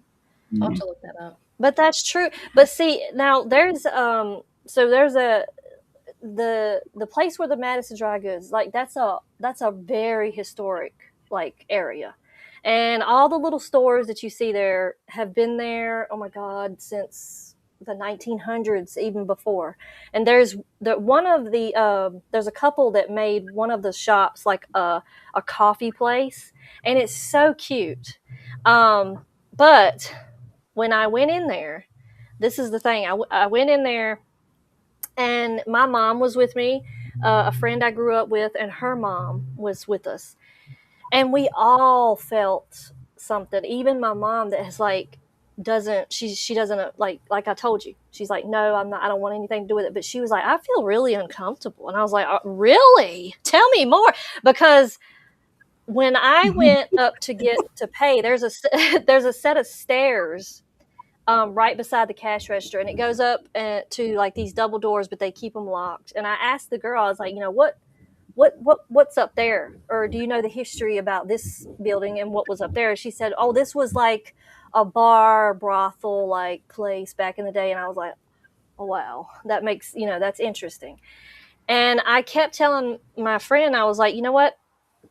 Yeah. have to look that up. But that's true. But see, now there's so there's the place where the Madison Dry Goods, like that's a very historic like area. And all the little stores that you see there have been there, oh my god, since the 1900s, even before. And there's one of the there's a couple that made one of the shops like a coffee place, and it's so cute. But when I went in there, this is the thing. I went in there, and my mom was with me, a friend I grew up with, and her mom was with us, and we all felt something. Even my mom, that has like doesn't she doesn't like I told you, she's like, no, I'm not. I don't want anything to do with it. But she was like, I feel really uncomfortable, and I was like, really? Tell me more, because when I went up to get to pay, there's a there's a set of stairs right beside the cash register, and it goes up to like these double doors, but they keep them locked. And I asked the girl, I was like, what's up there, or do you know the history about this building and what was up there? She said, oh, this was like a bar, brothel like place back in the day. And I was like, oh wow, that makes, that's interesting. And I kept telling my friend, I was like, you know what,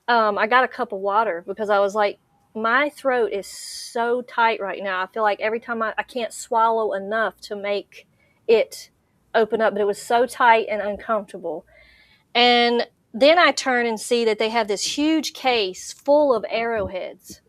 I got a cup of water, because I was like, my throat is so tight right now. I feel like every time I can't swallow enough to make it open up, but it was so tight and uncomfortable. And then I turn and see that they have this huge case full of arrowheads.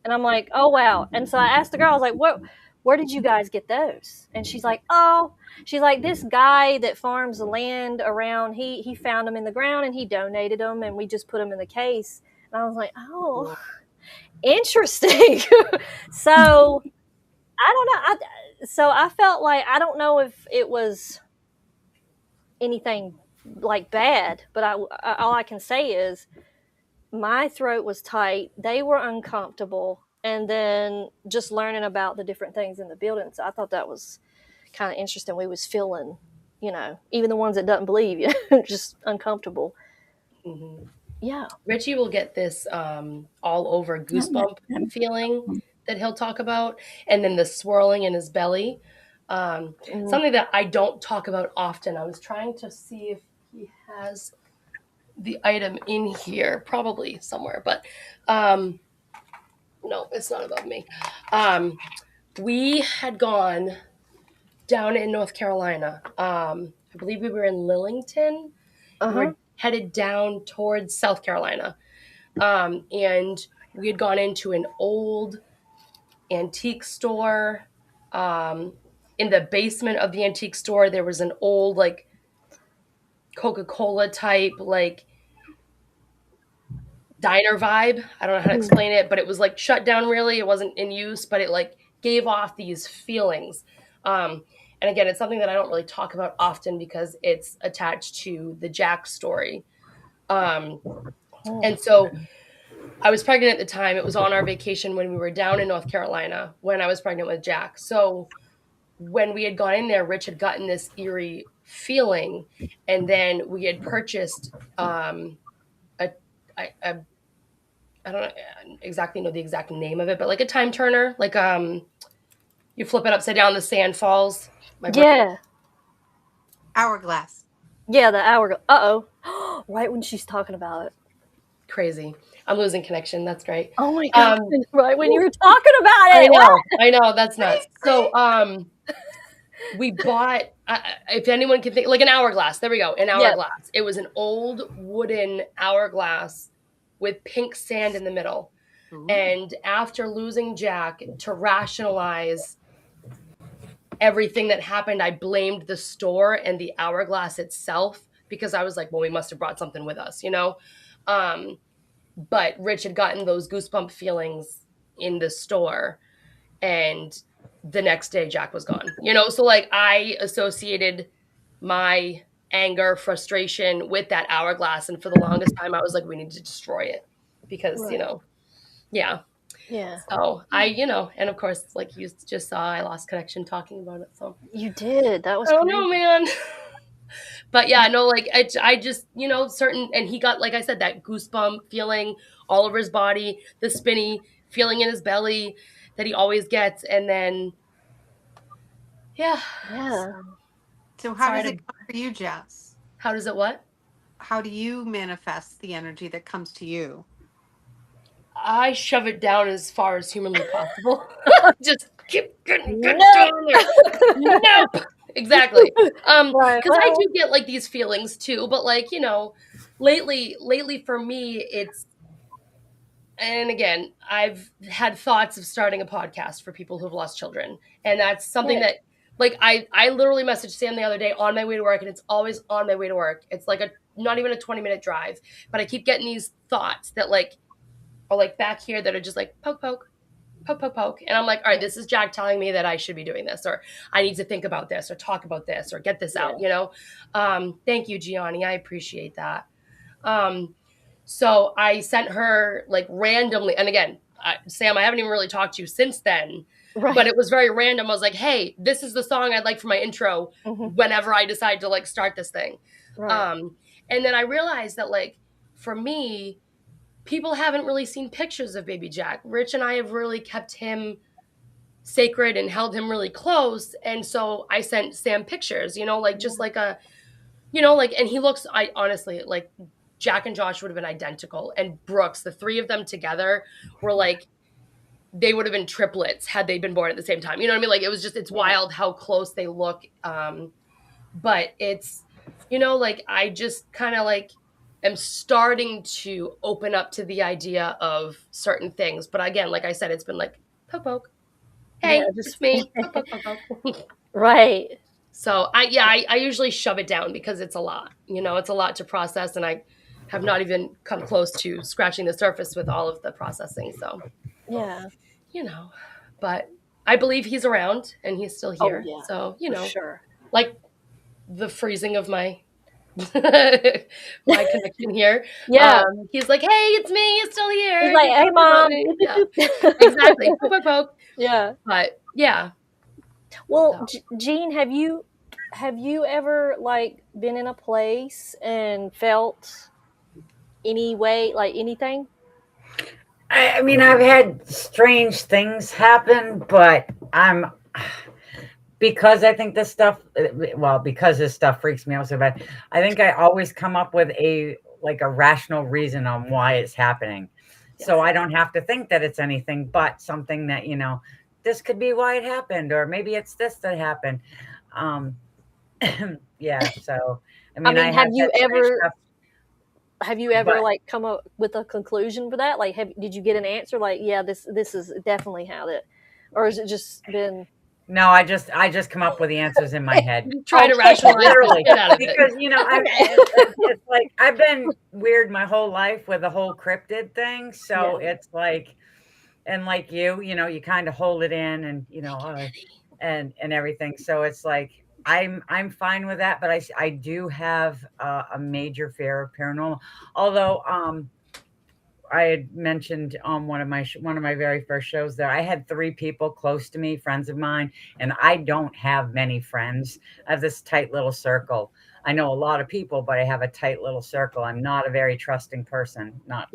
And I'm like, oh wow. And so I asked the girl, I was like, where did you guys get those? And she's like, oh, she's like, this guy that farms the land around, he found them in the ground and he donated them, and we just put them in the case. And I was like, oh, interesting. So I don't know. So I felt like, I don't know if it was anything like bad, but all I can say is my throat was tight. They were uncomfortable. And then just learning about the different things in the building. So I thought that was kind of interesting. We was feeling, even the ones that doesn't believe you, just uncomfortable. Mm-hmm. Yeah. Richie will get this all over goosebump feeling that he'll talk about, and then the swirling in his belly. Something that I don't talk about often. I was trying to see if he has the item in here, probably somewhere, but no, it's not above me. We had gone down in North Carolina. I believe we were in Lillington. We were headed down towards South Carolina. And we had gone into an old antique store. In the basement of the antique store, there was an old, like, Coca-Cola type, like, diner vibe. I don't know how to explain it, but it was like shut down, really. It wasn't in use, but it like gave off these feelings. And again, it's something that I don't really talk about often because it's attached to the Jack story. And so I was pregnant at the time. It was on our vacation when we were down in North Carolina when I was pregnant with Jack. So when we had gone in there, Rich had gotten this eerie feeling, and then we had purchased I don't exactly know the exact name of it, but like a time turner, like you flip it upside down, the sand falls. Yeah. Hourglass. Yeah, the hour. Uh-oh. Right when she's talking about it. Crazy. I'm losing connection. That's great. Oh my god. Right when you were talking about it. I know. That's nuts. So we bought, if anyone can think, like an hourglass. There we go. An hourglass. Yep. It was an old wooden hourglass with pink sand in the middle. Ooh. And after losing Jack, to rationalize everything that happened, I blamed the store and the hourglass itself, because I was like, well, we must have brought something with us, you know? But Rich had gotten those goosebump feelings in the store, and the next day Jack was gone, you know? So like I associated my anger, frustration with that hourglass. And for the longest time, I was like, we need to destroy it because, Right. you know, yeah. Yeah. So I, you know, and of course, like you just saw, I lost connection talking about it. So You did. That was I don't crazy. know, man. But yeah, no, like I just, you know, certain, and he got, like I said, that goosebump feeling all over his body, the spinny feeling in his belly that he always gets. And then, yeah. Yeah. So how Sorry does to, it come for you, Jess? how does it what? How do you manifest the energy that comes to you? I shove it down as far as humanly possible. Just get Nope. down there. Nope. Exactly. Right. Because I do get like these feelings too, but like, you know, lately for me, it's, and again, I've had thoughts of starting a podcast for people who've lost children. And that's something Yeah. that, like, I literally messaged Sam the other day on my way to work, and it's always on my way to work. It's like not even a 20-minute drive, but I keep getting these thoughts that like, or like back here that are just like poke, poke, poke, poke, poke. And I'm like, all right, this is Jack telling me that I should be doing this, or I need to think about this, or talk about this, or get this out, you know? Thank you, Gianni. I appreciate that. So I sent her like randomly. And again, Sam, I haven't even really talked to you since then, Right. but it was very random. I was like, hey, this is the song I'd like for my intro whenever I decide to like start this thing. Right. And then I realized that like, for me, people haven't really seen pictures of baby Jack. Rich and I have really kept him sacred and held him really close. And so I sent Sam pictures, you know, like just like a, you know, like, and he looks, I honestly, like Jack and Josh would have been identical. And Brooks, the three of them together were like, they would have been triplets had they been born at the same time. You know what I mean? Like, it was just, it's wild how close they look. But it's, you know, like, I just kind of like am starting to open up to the idea of certain things. But again, like I said, it's been like, poke, poke. Hey, Yeah, it's me. Poke, poke, poke, poke. Right. So I usually shove it down because it's a lot, you know, it's a lot to process. And I have not even come close to scratching the surface with all of the processing. So, Yeah. you know, but I believe he's around and he's still Oh, here. yeah. So, you For know, sure. like the freezing of my my connection here. Yeah. He's like, hey, it's me. It's still here. He's like, You're hey, talking about mom. me. Yeah, exactly. Poke, poke, poke. Yeah. But yeah. Well, So. Jean, have you ever like been in a place and felt any way, like anything? I mean, I've had strange things happen, but because I think this stuff, well, because this stuff freaks me out so bad, I think I always come up with a rational reason on why it's happening. Yes. So I don't have to think that it's anything but something that, you know, this could be why it happened, or maybe it's this that happened. Yeah. So, I mean, I have you had strange ever stuff, but like come up with a conclusion for that? Like, did you get an answer? Like, yeah, this is definitely how that, or has it just been? no, I just come up with the answers in my head. You try to Okay. rationalize the Literally, shit out of it. because you know, it's like I've been weird my whole life with the whole cryptid thing. So it's like, and like you know, you kind of hold it in, and you know, and everything. So it's like I'm fine with that, but I do have a major fear of paranormal. Although I had mentioned on one of my very first shows there, I had 3 people close to me, friends of mine, and I don't have many friends. I have this tight little circle. I know a lot of people, but I have a tight little circle. I'm not a very trusting person, not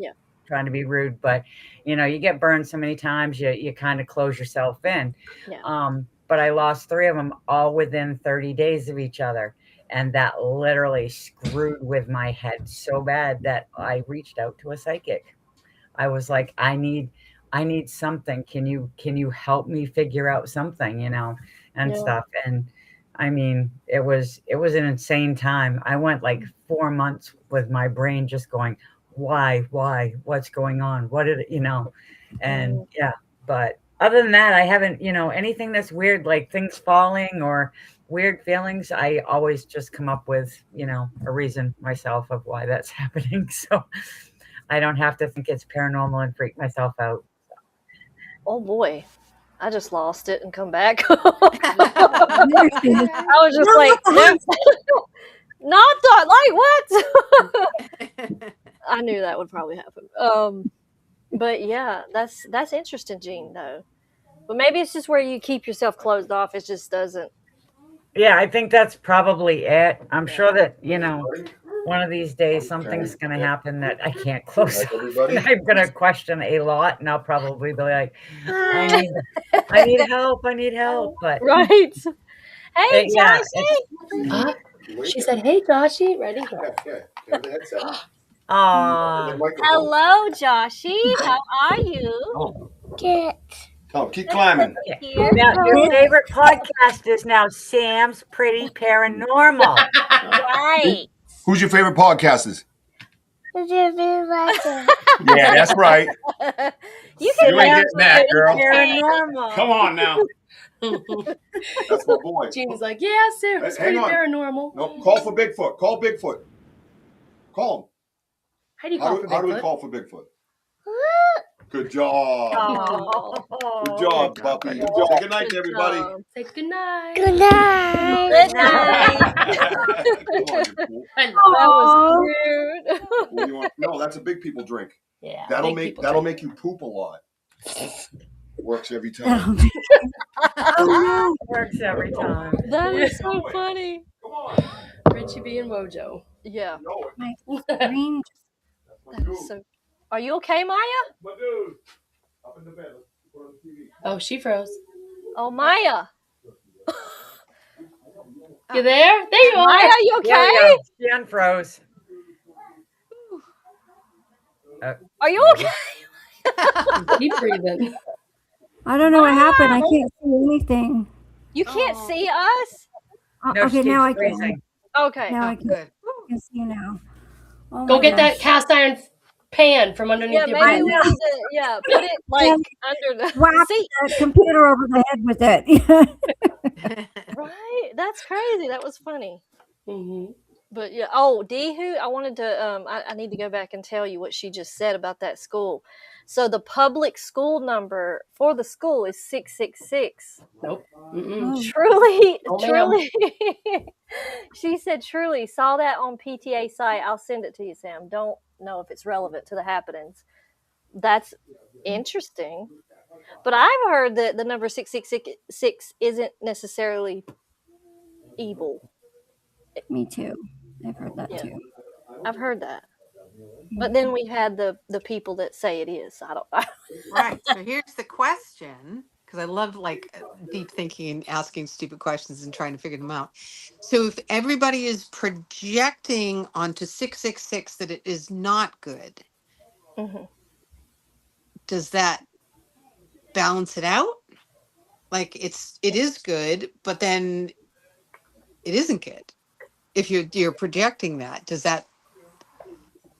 trying to be rude, but you know, you get burned so many times, you kind of close yourself in. Yeah. But I lost 3 of them all within 30 days of each other. And that literally screwed with my head so bad that I reached out to a psychic. I was like, I need something. Can you help me figure out something, you know, and stuff. And I mean, it was an insane time. I went like 4 months with my brain just going, why, what's going on? What did it, you know? And yeah, but other than that, I haven't, anything that's weird, like things falling or weird feelings, I always just come up with, a reason myself of why that's happening. So I don't have to think it's paranormal and freak myself out. Oh boy, I just lost it and come back. There she is. I was just No, like, what the nope. Not that. Like what? I knew that would probably happen. But yeah, that's interesting, Gene. Though, but maybe it's just where you keep yourself closed off. It just doesn't. Yeah, I think that's probably it. I'm Yeah. sure that, one of these days something's going to happen that I can't close off. And I'm going to question a lot, and I'll probably be like, I need help. I need help. But Right. Hey, yeah, Joshy. She said, "Hey, Joshy, ready?" Aw. Hello, Joshy. How are you? Good. Come, keep climbing. Here. Now, your favorite podcast is now Sam's Pretty Paranormal. Right. Who's your favorite podcasters? Yeah, that's right. You can You ain't have getting that, girl. Paranormal. Come on now. That's my boy. Jeannie's like, "Yeah, Sam, it's Hang pretty on. paranormal." No, call for Bigfoot. Call Bigfoot. Call him. How do you call for How do we Bigfoot? call for Bigfoot? Good job. Oh. Good job, puppy. Good job. Say good night to everybody. Say good night. Good night. Good night. Come on, you fool. I know. That was cute. What do you want? No, that's a big people drink. Yeah, That'll big make people that'll drink. make you poop a lot. Works every time. Oh, Works every time. That is so funny. Come on. Richie B and Wojo. Yeah. You know it. no. My screen. That's my That dude. is so. Are you okay, Maya? My dude. Up in the bed. Let's put on the TV. Oh, she froze. Oh, Maya. You there? There you Maya, are. are you There we okay? go. She unfroze. Are you okay? Keep breathing. I don't know what happened. I can't see anything. You can't see us? No, Okay, she now I keeps can. freezing. Okay. Now Oh, I can good. see you now. Oh Go my get that gosh. cast iron pan from underneath Yeah, your maybe bed. we need to put it like under the Whap seat. that computer over the head with it. Right? That's crazy. That was funny. Mm-hmm. But yeah, oh, Dehu, I wanted to I need to go back and tell you what she just said about that school. So the public school number for the school is 666. Nope. Mm-mm. Oh, Truly, Oh, ma'am. truly. She said, truly, saw that on PTA site. I'll send it to you, Sam. Don't know if it's relevant to the happenings. That's interesting. But I've heard that the number 666 isn't necessarily evil. me too. I've heard that Yeah. too. I've heard that. But then we had the people that say it is. I don't. Right. So here's the question, because I love like deep thinking and asking stupid questions and trying to figure them out. So if everybody is projecting onto 666 that it is not good, Mhm. does that balance it out? Like it is good, but then it isn't good. If you're projecting that, does that,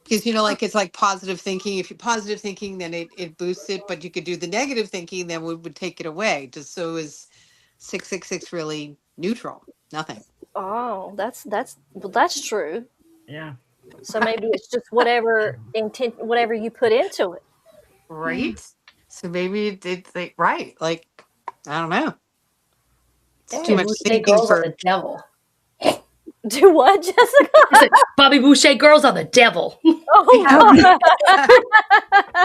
because like it's like positive thinking. If you're positive thinking, then it boosts it, but you could do the negative thinking, then would take it away. Just so is 666 really neutral? Nothing. Oh, that's true. Yeah. So maybe it's just whatever intent, whatever you put into it. Right. So maybe it's like, right. Like, I don't know. It's too Bobby much Boucher thinking girls are for the devil. Do what, Jessica? I said, Bobby Boucher girls are the devil. Oh, God.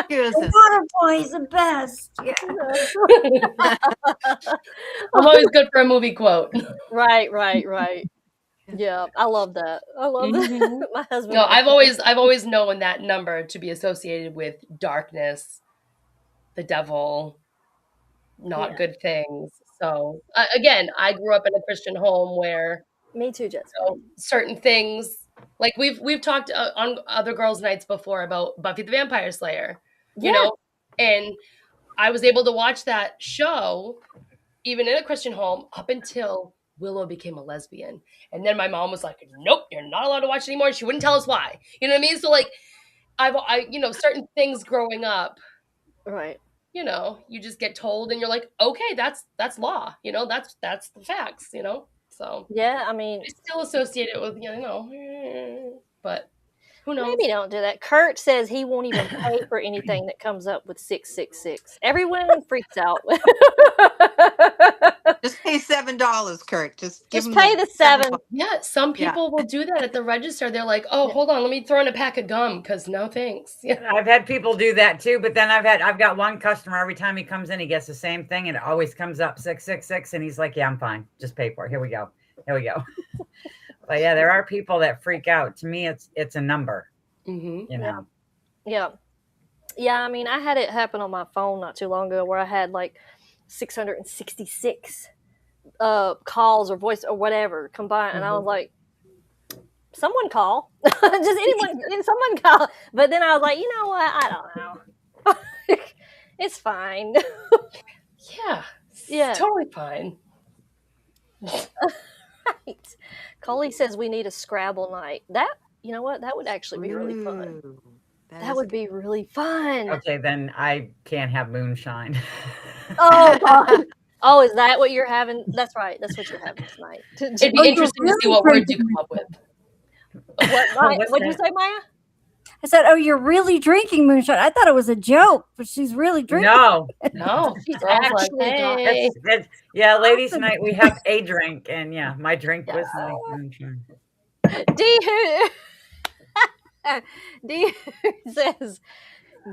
The water boy is the best. Yeah. I'm always good for a movie quote. Right. Yeah, I love that. I love that. Mhm. My husband. No, likes I've always known that number to be associated with darkness, the devil, not Yeah. good things. So again, I grew up in a Christian home where it. Me too, Jessica. certain things, like we've talked on other girls' nights before about Buffy the Vampire Slayer, Yeah. and I was able to watch that show even in a Christian home up until Willow became a lesbian. And then my mom was like, nope, you're not allowed to watch it anymore. She wouldn't tell us why. You know what I mean? So like I certain things growing up Right. you know, you just get told and you're like, okay, that's law, you know, that's the facts, you know. So Yeah, I mean, I still associate it with, you know, but who knows? maybe don't do that. Kurt says he won't even pay for anything that comes up with 666. Everyone freaks out. Just pay $7, Kurt. Just give Just them pay the the $7. Yeah, some Yeah. people will do that at the register. They're like, oh, hold on, let me throw in a pack of gum because no thanks. Yeah. I've had people do that too, but then I've got one customer, every time he comes in, he gets the same thing, and it always comes up 666, and he's like, yeah, I'm fine. Just pay for it. Here we go. But yeah, there are people that freak out. To me, it's a number. Mm-hmm. You know. Yeah, I mean, I had it happen on my phone not too long ago where I had like 666 calls or voice or whatever combined, and I was like, someone call. Just anyone, someone call. But then I was like, you know what? I don't know. It's fine. Yeah. Yeah. It's totally fine. Right. Coley says we need a Scrabble night. That, you know what? That would actually be really fun. Ooh, That would be really fun. Okay, then I can't have moonshine. Oh, God. Oh, is that what you're having? That's right. That's what you're having tonight. It'd be interesting to see what words you come up with. What'd you say, Maya? I said, "Oh, you're really drinking moonshine." I thought it was a joke, but she's really drinking. No, She's Girls like, actually hey. yeah, ladies' night we have a drink, and yeah, my drink was my moonshine. D says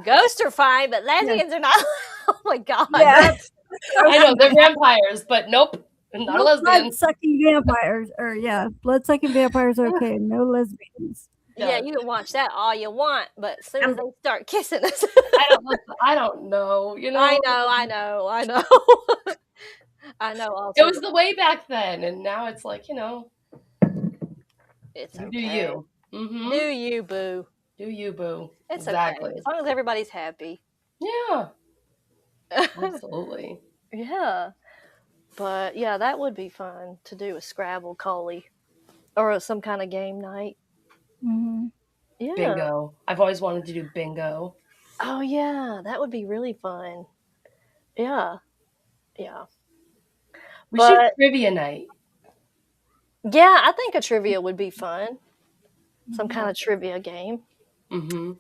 ghosts are fine, but lesbians are not. Oh my God. Yeah. I know they're vampires, but nope, not a lesbian. Blood-sucking vampires, or blood-sucking vampires are okay. No lesbians. Yeah, you can watch that all you want, but as soon as they start kissing us, I don't know. You know, I know. I know. Also, it was the way back then, and now it's like, you know, it's you okay. do you. Mm-hmm. Do you, boo? Do you, boo? It's exactly. okay as long as everybody's happy. Yeah, absolutely. Yeah, but yeah, that would be fun to do a Scrabble Coley or some kind of game night. Mm-hmm. Yeah. Bingo. I've always wanted to do bingo. Oh yeah, that would be really fun. Yeah. We should trivia night. Yeah, I think a trivia would be fun. Some kind of trivia game. Mm-hmm.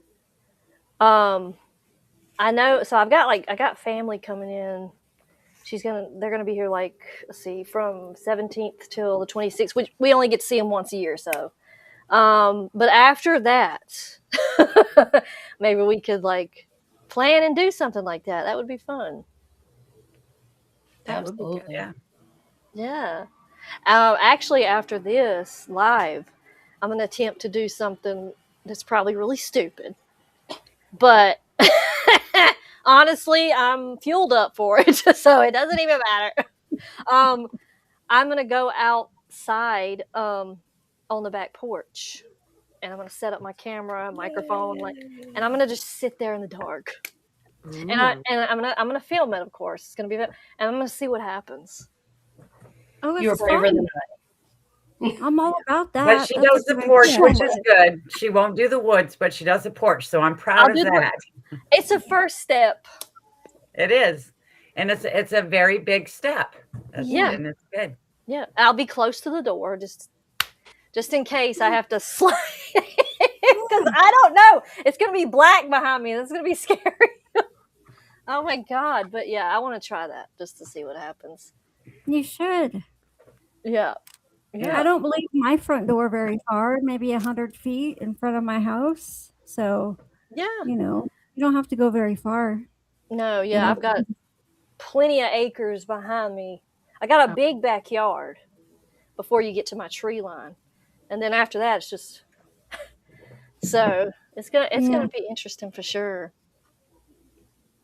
I know. So I got family coming in. They're gonna be here from 17th till the 26th, which we only get to see them once a year. So, but after that, maybe we could plan and do something like that. That would be fun. Absolutely. Yeah. Actually, after this live, I'm gonna attempt to do something that's probably really stupid, but honestly, I'm fueled up for it, so it doesn't even matter. I'm gonna go outside on the back porch, and I'm gonna set up my camera, microphone, and I'm gonna just sit there in the dark. And I'm gonna film it, of course. It's gonna be and I'm gonna see what happens. Oh, You're braver than I. I'm all about that. But she does the porch, which is good. She won't do the woods, but she does the porch, so I'm proud of that. It's a first step. It is, and it's a very big step. Yeah, and it's good. Yeah, I'll be close to the door, just in case I have to slide, because I don't know. It's gonna be black behind me. It's gonna be scary. Oh my God! But yeah, I want to try that just to see what happens. You should. Yeah. I don't believe my front door very far, maybe 100 feet in front of my house. So, you don't have to go very far. No, I've got plenty of acres behind me. I got a big backyard before you get to my tree line. And then after that, it's just, so it's gonna be interesting for sure.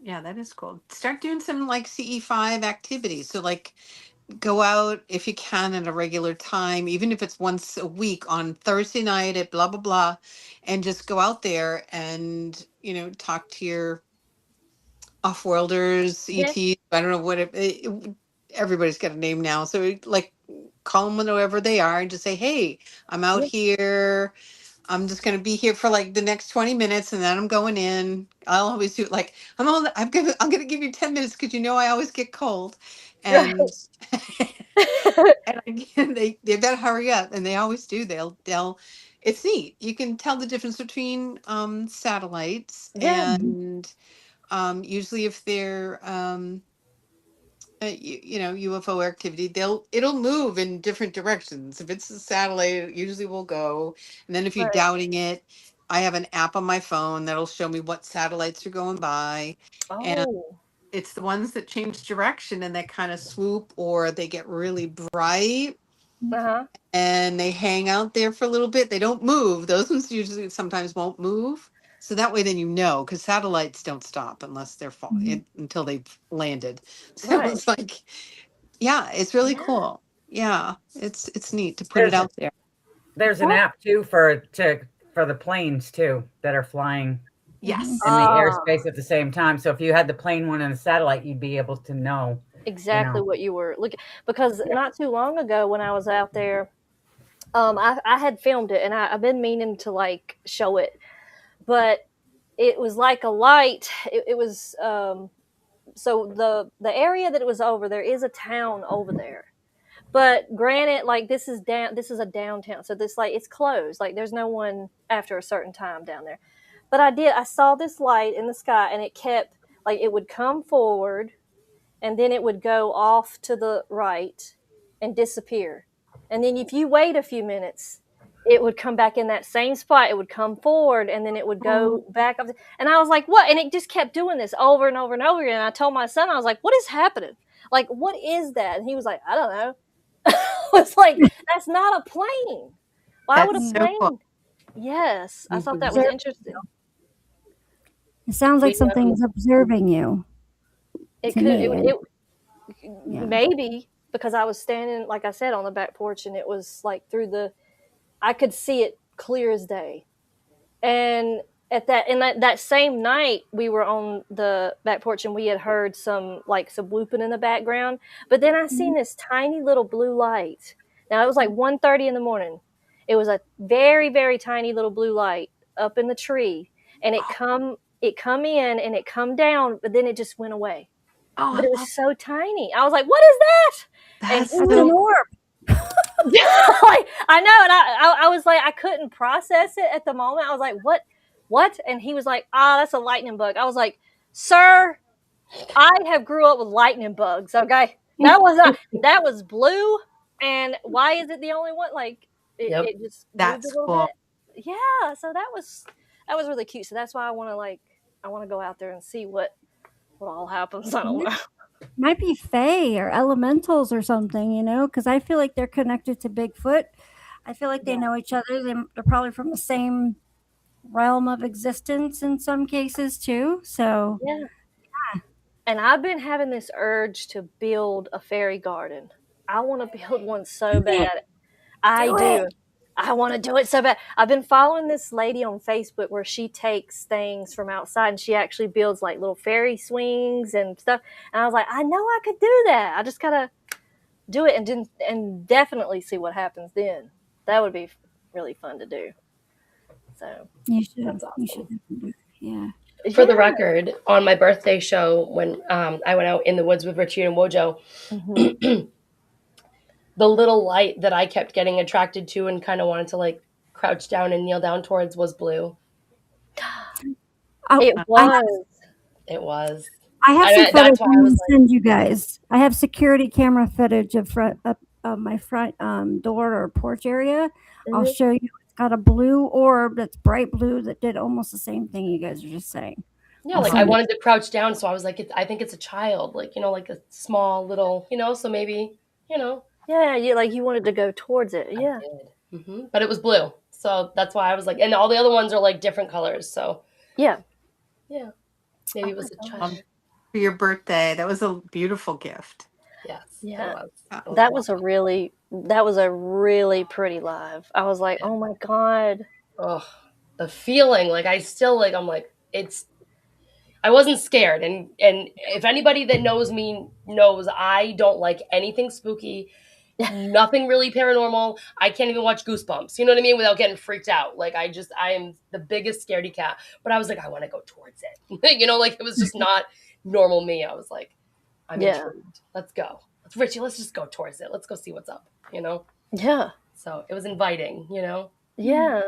Yeah, that is cool. Start doing some CE5 activities. So go out if you can at a regular time, even if it's once a week on Thursday night at blah, blah, blah, and just go out there and, talk to your off-worlders, ETs. I don't know what everybody's got a name now. So call them whenever they are and just say, hey, I'm out here. I'm just going to be here for like the next 20 minutes and then I'm going in. I'll always do it like I'm going to give you 10 minutes because you know I always get cold. And and again, they better hurry up and they always do. They'll it's neat. You can tell the difference between satellites Yeah. and usually if they're you know, UFO activity, it'll move in different directions. If it's a satellite, it usually will go. And then if you're Right. doubting it, I have an app on my phone that'll show me what satellites are going by. And Oh. it's the ones that change direction and that kind of swoop or they get really bright Uh-huh. and they hang out there for a little bit. They don't move. Those ones usually sometimes won't move. So that way, then you know, because satellites don't stop unless they're until they've landed. So Right. it's like, yeah, it's really Yeah. cool. Yeah, it's neat to put it There's out there. there's an app too for the planes too that are flying Yes. in the Ah, airspace at the same time. So if you had the plane one and the satellite, you'd be able to know, you exactly know. what you were looking, because not too long ago when I was out there, I had filmed it and I've been meaning to like show it, but it was like a light. It was so the area that it was over, there is a town over there. But granted, like this is a downtown, so this like it's closed. Like there's no one after a certain time down there. But I saw this light in the sky and it kept like it would come forward and then it would go off to the right and disappear. And then if you wait a few minutes, it would come back in that same spot. It would come forward and then it would go back up. And I was like, what? And it just kept doing this over and over and over again. And I told my son, I was like, what is happening? Like, what is that? And he was like, I don't know. I was like, that's not a plane. Why would a That's so cool. plane? Yes. I thought that was Observe- interesting. It sounds like We, something's observing you it to could, me. And, it yeah. maybe because I was standing, like I said, on the back porch and it was like I could see it clear as day. And that same night we were on the back porch and we had heard some whooping in the background. But then I seen this tiny little blue light. Now it was like 1:30 in the morning. It was a very, very tiny little blue light up in the tree. And it come in and it come down, but then it just went away. Oh, But it was so tiny. I was like, "What is that?" And that's That's an so orb. like I know, and I was like, I couldn't process it at the moment. I was like, what? And he was like, that's a lightning bug. I was like, sir, I have grew up with lightning bugs. Okay, that was blue. And why is it the only one? Like Yep. it just moved a that's little cool. bit. Yeah, so that was really cute. So that's why I want to go out there and see what all happens. I don't know. Might be fae or elementals or something, you know, because I feel like they're connected to Bigfoot. I feel like they Yeah. know each other. They're probably from the same realm of existence in some cases too. So Yeah. And I've been having this urge to build a fairy garden. I want to build one so do it. bad. I Do do. it. I want to do it so bad. I've been following this lady on Facebook where she takes things from outside and she actually builds like little fairy swings and stuff. And I was like, I know I could do that. I just gotta do it and definitely see what happens then. That would be really fun to do. So You should. That's You awesome. should. Do it. Yeah. For the yeah. record, on my birthday show, when I went out in the woods with Richie and Wojo, Mhm. the little light that I kept getting attracted to and kind of wanted to like crouch down and kneel down towards was blue. Oh, It was. It was. I have some That's footage why I'm I was gonna like, send you guys. I have security camera footage of my front door or porch area. I'll Mhm. show you. It's got a blue orb that's bright blue that did almost the same thing you guys are just saying. yeah, I'll like I send it. wanted to crouch down, so I was like, I think it's a child, like like a small little, so maybe, Yeah, you wanted to go towards it. Yeah. I did. But it was blue, so that's why I was like, and all the other ones are like different colors, so Yeah. yeah, maybe Oh it was my a gosh. child. For your birthday. That was a beautiful gift. Yes, Yeah. it was. It was That was wonderful. that was a really pretty live. I was like, oh my God. Oh, the feeling, like I still like, I'm like, I wasn't scared, and if anybody that knows me knows I don't like anything spooky, Nothing really paranormal. I can't even watch Goosebumps. You know what I mean? Without getting freaked out. Like I am the biggest scaredy cat. But I was like, I want to go towards it. You know, like it was just not normal me. I was like, I'm intrigued. Let's go. Richie, let's just go towards it. Let's go see what's up. You know? Yeah. So it was inviting. You know? Yeah.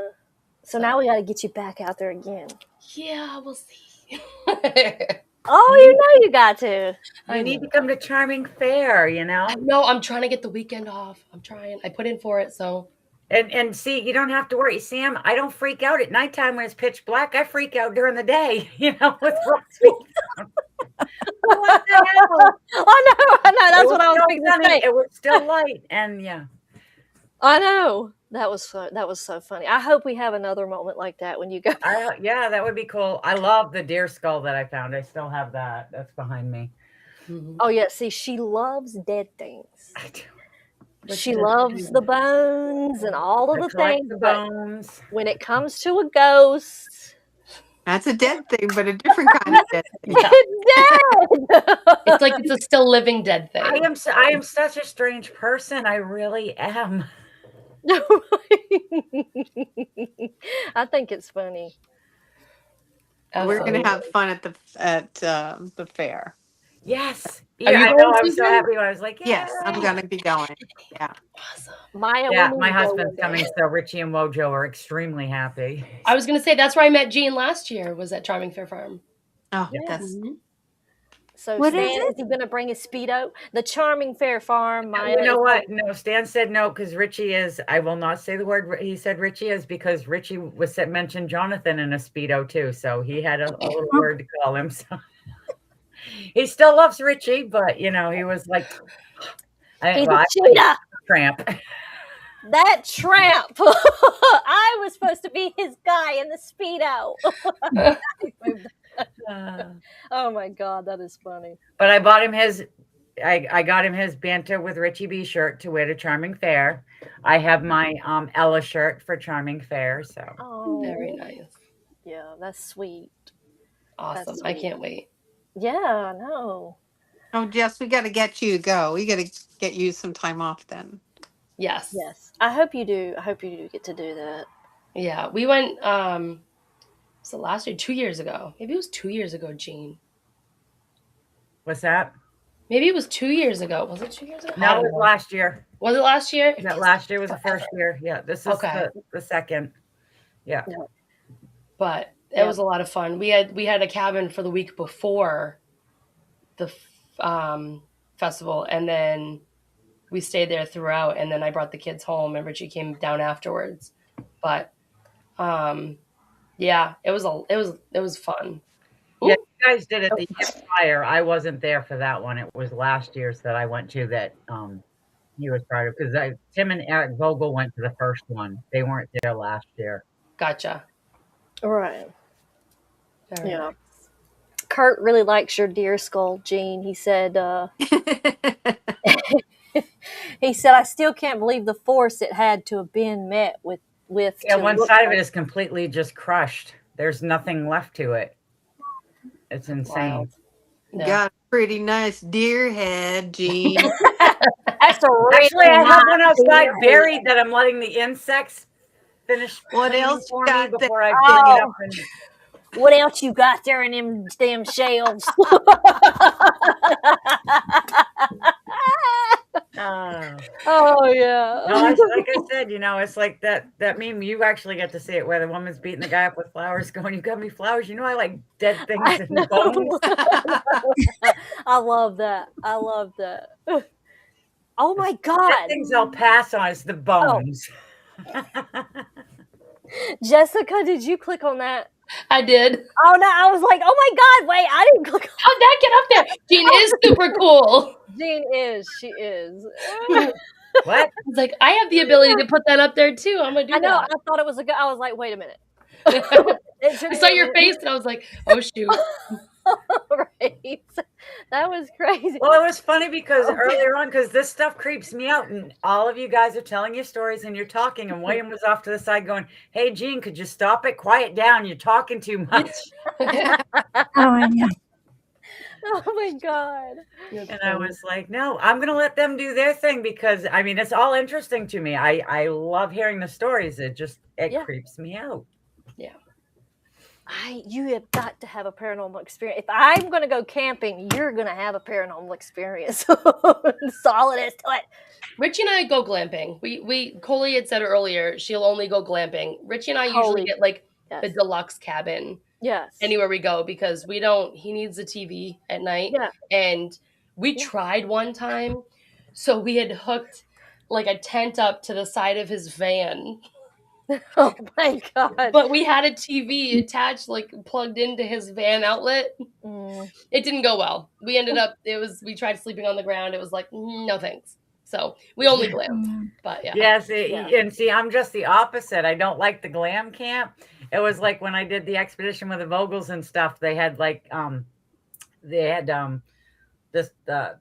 So now we got to get you back out there again. Yeah, we'll see. Oh, you know you got to. You need to come to Charming Fair, you know? No, I'm trying to get the weekend off. I'm trying. I put in for it, so. And see, you don't have to worry, Sam. I don't freak out at nighttime when it's pitch black. I freak out during the day, you know, with Roxy. What the hell? I know. That's what I was thinking. It was still light, and yeah. I know. That was so funny. I hope we have another moment like that when you go. Yeah, that would be cool. I love the deer skull that I found. I still have that. That's behind me. Mm-hmm. Oh yeah, see, she loves dead things. I do. She loves the bones and all of the things. The bones. When it comes to a ghost, That's a dead thing, but a different kind of dead thing. Yeah. it's dead. It's like it's a still living dead thing. I am such a strange person. I really am. I think it's funny. We're gonna have fun at the fair. Yes. Are you I going know. I to was so then? happy when I was like, Yes, I'm gonna be going. Yeah. Awesome. Maya, Yeah, we need my to go husband's with coming, it. so Richie and Wojo are extremely happy. I was gonna say that's where I met Jean last year. Was at Charming Fair Farm. Oh, Yeah. that's So What Stan, is it? he going to bring his Speedo? The Charming Fair Farm. Maya, You know what? No, Stan said no because Richie is. I will not say the word. He said Richie is because Richie mentioned Jonathan in a Speedo too, so he had a little word to call him. So he still loves Richie, but you know he was like, he's a cheetah. Tramp. That tramp. I was supposed to be his guy in the Speedo. Oh my God, that is funny. But I bought him his. I got him his Banter with Richie B shirt to wear to Charming Fair. I have my Ella shirt for Charming Fair. So Very nice. Yeah, that's sweet. Awesome. That's I sweet. can't wait. Yeah, I know. Oh, Jess, we got to get you to go. We got to get you some time off then. Yes. Yes, I hope you do. I hope you do get to do that. Yeah, we went. So last year, 2 years ago. Maybe it was 2 years ago, Jean. what's that? Maybe it was 2 years ago. Was it 2 years ago? No, it was last year. Was it last year? That last year was the first year. Yeah, this is the second. Yeah. But it was a lot of fun. We had a cabin for the week before the festival, and then we stayed there throughout. And then I brought the kids home, and Richie came down afterwards. But yeah, it was fun. Yeah, you guys did it the year prior. I wasn't there for that one. It was last year's that I went to that he was part of because Tim and Eric Vogel went to the first one. They weren't there last year. Gotcha. All right. Very nice. Kurt really likes your deer skull, Jean. He said, I still can't believe the force it had to have been met with. Yeah, one side of it is completely just crushed. There's nothing left to it. It's insane. Wild. Yeah. Got a pretty nice deer head, Jean. That's a Actually, I have one outside buried that I'm letting the insects finish. What else for got me before I bring it up? And what else you got there in them damn shells? Oh yeah. No, like I said, you know, it's like that meme. You actually get to see it where the woman's beating the guy up with flowers, going, "You got me flowers." You know, I like dead things and bones. I love that. Oh my God. Dead things I'll pass on is the bones. Jessica, did you click on that? I did. Oh no, I was like, oh my God, wait, I didn't click on How'd that get up there? Jean is super cool. Jean is. She is. What? I was like, I have the ability to put that up there too. I'm gonna do I know. that. I thought it was a good. I was like, wait a minute. I saw your face and I was like, oh shoot. Right. That was crazy. Well, it was funny because earlier on, because this stuff creeps me out, and all of you guys are telling your stories and you're talking, and William was off to the side going, "Hey, Jean, could you stop it? Quiet down. You're talking too much." Oh, yeah. Oh my God. And I was like, no, I'm going to let them do their thing because I mean, it's all interesting to me. I love hearing the stories. It Yeah. creeps me out. Yeah. You have got to have a paranormal experience. If I'm going to go camping, you're going to have a paranormal experience. That's all it is to it. Richie and I go glamping. Coley had said earlier she'll only go glamping. Richie and I usually get like the deluxe cabin. Yes. Anywhere we go because he needs a TV at night. Yeah. And we tried one time. So we had hooked like a tent up to the side of his van. Oh my God. But we had a TV attached, like plugged into his van outlet. It didn't go well. We ended up, we tried sleeping on the ground. It was like, no thanks. So we only glammed. But yeah. Yes. And see, I'm just the opposite. I don't like the glam camp. It was like when I did the expedition with the Vogels and stuff, they had like, the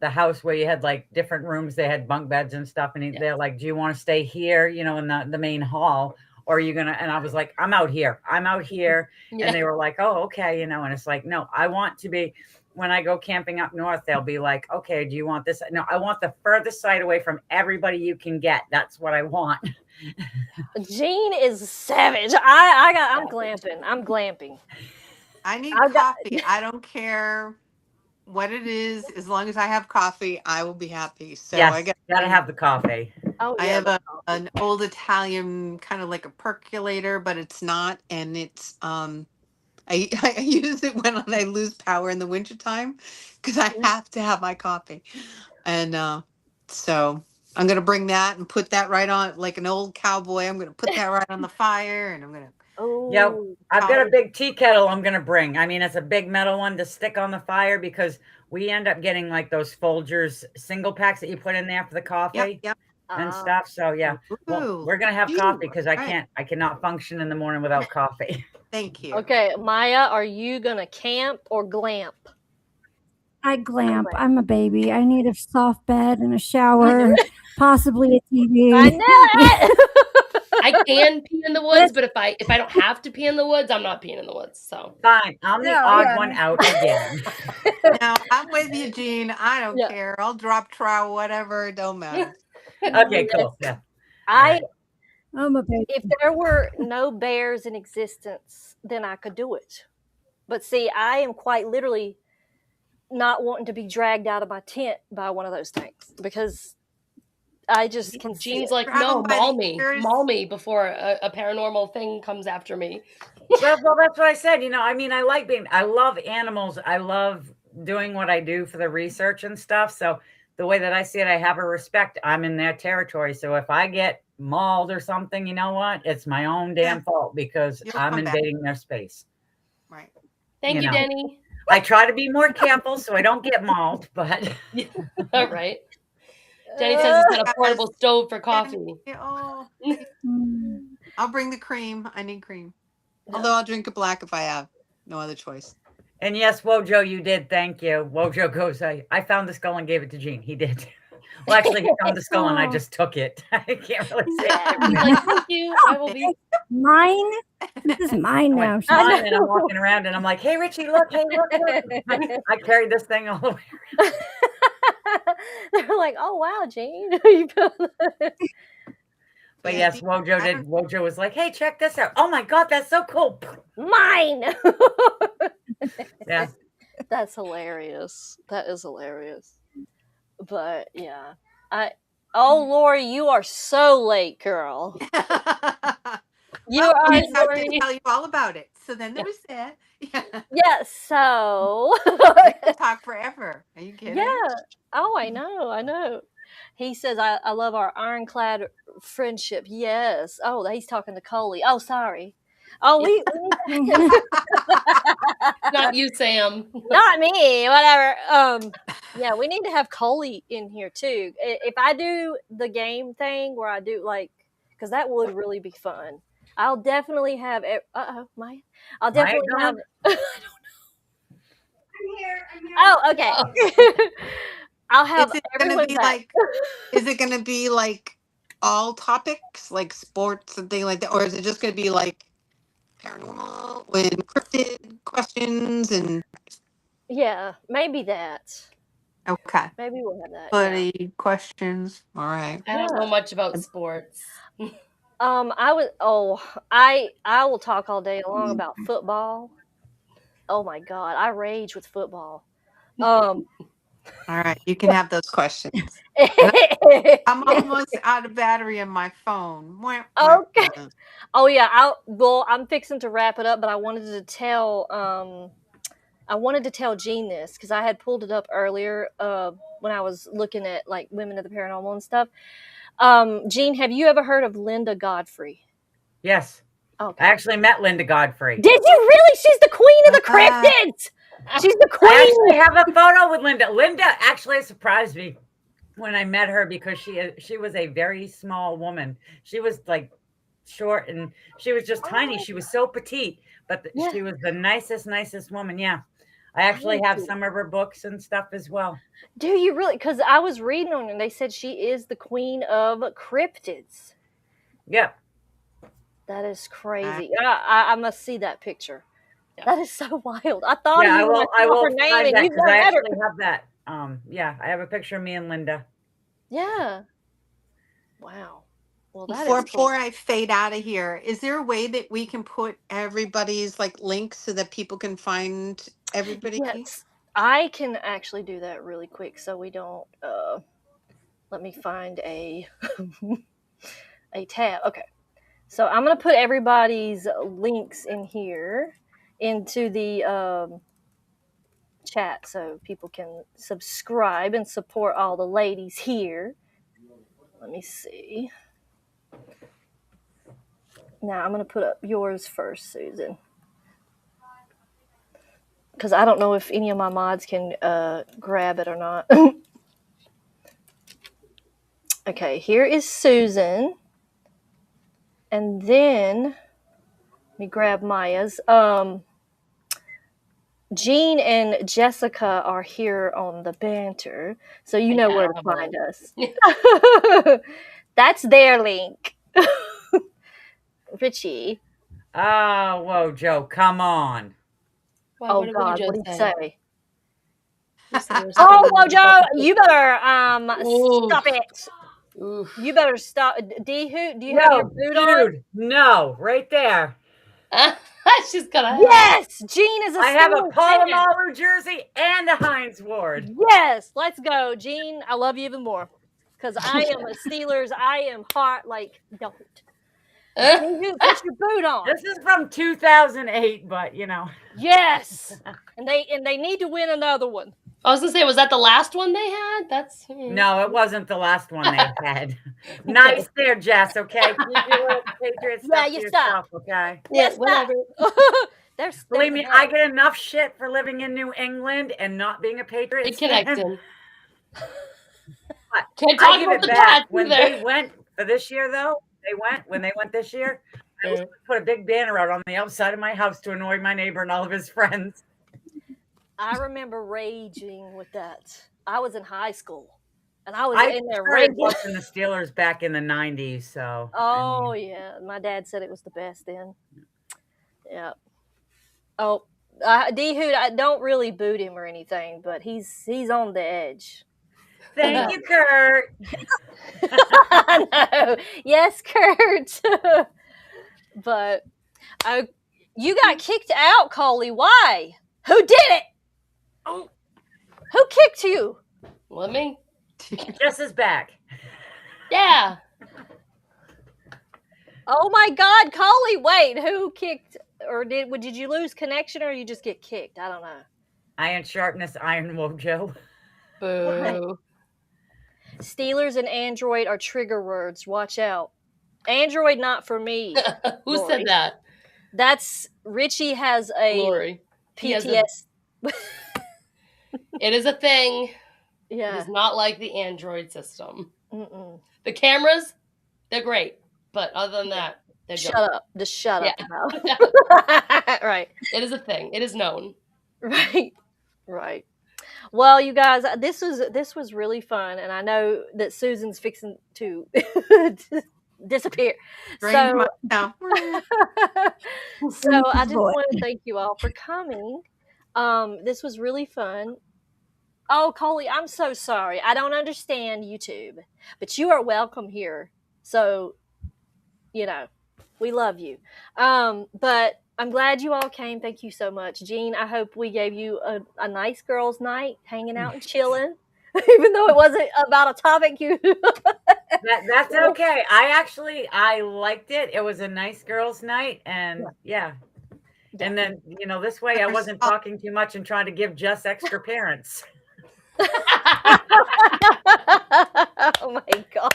house where you had like different rooms. They had bunk beds and stuff. And they're like, do you want to stay here, you know, in the main hall? Or are you going to, and I was like, I'm out here. And they were like, oh, okay. You know, and it's like, no, I want to be, when I go camping up north, they'll be like, okay, do you want this? No, I want the furthest side away from everybody you can get. That's what I want. Jean is savage. I'm glamping. I need coffee. I don't care what it is. As long as I have coffee, I will be happy. So yes, I gotta have the coffee. Oh, yeah, I have an old Italian kind of like a percolator, but it's not. And it's, I use it when I lose power in the wintertime because I have to have my coffee. And so I'm going to bring that and put that right on like an old cowboy. I'm going to put that right on the fire and I'm going to. Oh, yeah, I've got a big tea kettle I'm going to bring. I mean, it's a big metal one to stick on the fire because we end up getting like those Folgers single packs that you put in there for the coffee and stuff. So yeah, well, we're going to have coffee because I cannot function in the morning without coffee. Thank you. Okay, Maya, are you going to camp or glamp? I glamp. I'm a baby. I need a soft bed and a shower, possibly a TV. I know it. I can pee in the woods, but if I don't have to pee in the woods, I'm not peeing in the woods. So fine, I'm the odd one out again. No, I'm with you, Jean. I don't care. I'll drop trout, whatever. It don't matter. Okay, cool. Yeah. I'm a baby. If there were no bears in existence, then I could do it. But see, I am quite literally not wanting to be dragged out of my tent by one of those things because I just can see Jean's like, no, maul me before a paranormal thing comes after me. Well, that's what I said. You know, I mean, I love animals. I love doing what I do for the research and stuff. So the way that I see it, I have a respect. I'm in their territory. So if I get mauled or something, you know what? It's my own damn fault because I'm invading their space. Right. Thank you, Denny. I try to be more careful so I don't get mauled, but. All right. Denny says he's got a portable stove for coffee. Oh, I'll bring the cream. I need cream. Although I'll drink it black if I have no other choice. And yes, Wojo, you did. Thank you. Wojo goes, I found the skull and gave it to Jean. He did. Well, actually, he found the skull and I just took it. I can't really say like, thank you. I will be mine. This is mine now. Mine, and I'm walking around and I'm like, hey, Richie, look, hey, look. I carried this thing all the way around. They're like, oh, wow, Jean. But yes, Wojo did. Wojo was like, hey, check this out. Oh, my God, that's so cool. Mine. Yeah. That's hilarious. That is hilarious. But yeah, Lori, you are so late, girl. You are. I have to tell you all about it. So then there was that. Yes. So we could talk forever. Are you kidding? Yeah. Oh, I know. He says, "I love our ironclad friendship." Yes. Oh, he's talking to Coley. Oh, sorry. Oh, we not you, Sam. Not me. Whatever. Yeah, we need to have Coley in here too. If I do the game thing where I do because that would really be fun. I'll definitely have. Maya. I'll definitely have. I don't know. I'm here. Oh, okay. I'll have. Is it going to be like all topics, like sports and things like that, or is it just going to be like paranormal with encrypted questions and Yeah, maybe that. Okay. Maybe we'll have that. Yeah. Buddy questions. All right. I don't know much about sports. I would. Oh, I will talk all day long about football. Oh my god, I rage with football. Um. All right. You can have those questions. And I'm almost out of battery on my phone. Wah, wah, Okay. wah. Oh yeah. I'm fixing to wrap it up, but I wanted to tell Jean this because I had pulled it up earlier when I was looking at like women of the paranormal and stuff. Jean, have you ever heard of Linda Godfrey? Yes. Okay. I actually met Linda Godfrey. Did you really? She's the queen of the cryptids. She's the I queen. actually have a photo with Linda. Linda actually surprised me when I met her because she was a very small woman. She was like short and she was just tiny. She was so petite, but Yeah. she was the nicest woman. Yeah. I actually have some of her books and stuff as well. Do you really? Because I was reading on her and they said she is the queen of cryptids. Yep. That is crazy. I must see that picture. Yeah. That is so wild. I thought Yeah, of you when I I saw will her name find and that you've because never I met her. actually have that. Yeah, I have a picture of me and Linda. Yeah. Wow. Well, that Before is cool. I fade out of here, is there a way that we can put everybody's like links so that people can find everybody? Yes, I can actually do that really quick so we don't let me find a a tab. Okay. So I'm going to put everybody's links in here into the chat so people can subscribe and support all the ladies here. Let me see. Now I'm going to put up yours first, Susan. Because I don't know if any of my mods can grab it or not. Okay, here is Susan. And then let me grab Maya's. Jean and Jessica are here on the banter, so you know where to find us. That's their link. Richie. Oh, whoa, Joe, come on. Well, oh God, what did he say? Oh, well, Joe, you better stop it. Oof. You better stop. D, who do you have your boot on? No, right there. She's gonna. Yes, Jean is a. I have a Palomar jersey and a Heinz Ward. Yes, let's go, Jean. I love you even more because I am a Steelers. I am hot. Like don't. Put your boot on. This is from 2008, but you know. Yes, and they need to win another one. I was gonna say, was that the last one they had? That's no, it wasn't the last one they had. Nice there, Jess. Okay, you do Patriot stuff yeah, you yourself, okay? Yeah, whatever. Believe me, I get enough shit for living in New England and not being a Patriot. Connecting. Can't talk about the back when they went for this year, though. When they went this year, I put a big banner out on the outside of my house to annoy my neighbor and all of his friends. I remember raging with that. I was in high school, and I was in there raging. Watching the Steelers back in the 90s, so. Oh, yeah. My dad said it was the best then. Yeah. Oh, D-Hood, I don't really boot him or anything, but he's on the edge. Thank you, Kurt. No. Yes, Kurt. But you got kicked out, Coley. Why? Who did it? Oh. Who kicked you? Let me. Jess is back. Yeah. Oh my God, Coley! Wait, who kicked? Or did you lose connection, or you just get kicked? I don't know. Iron sharpness, iron will, Joe. Boo. Steelers and Android are trigger words. Watch out. Android not for me. Who said that? That's Richie has a Lori. PTS. It is a thing. Yeah. It is not like the Android system. Mm-mm. The cameras, they're great. But other than that, they're shut up. Just shut up. Right. It is a thing. It is known. Right. Right. Well, you guys, this was really fun, and I know that Susan's fixing to disappear. So I just want to thank you all for coming. This was really fun. Oh, Coley, I'm so sorry. I don't understand YouTube, but you are welcome here. So, we love you. But I'm glad you all came. Thank you so much. Jean, I hope we gave you a nice girls' night, hanging out and chilling, even though it wasn't about a topic you. That's okay. I liked it. It was a nice girls' night, and yeah. And then, this way I wasn't talking too much and trying to give Jess extra parents. Oh my God.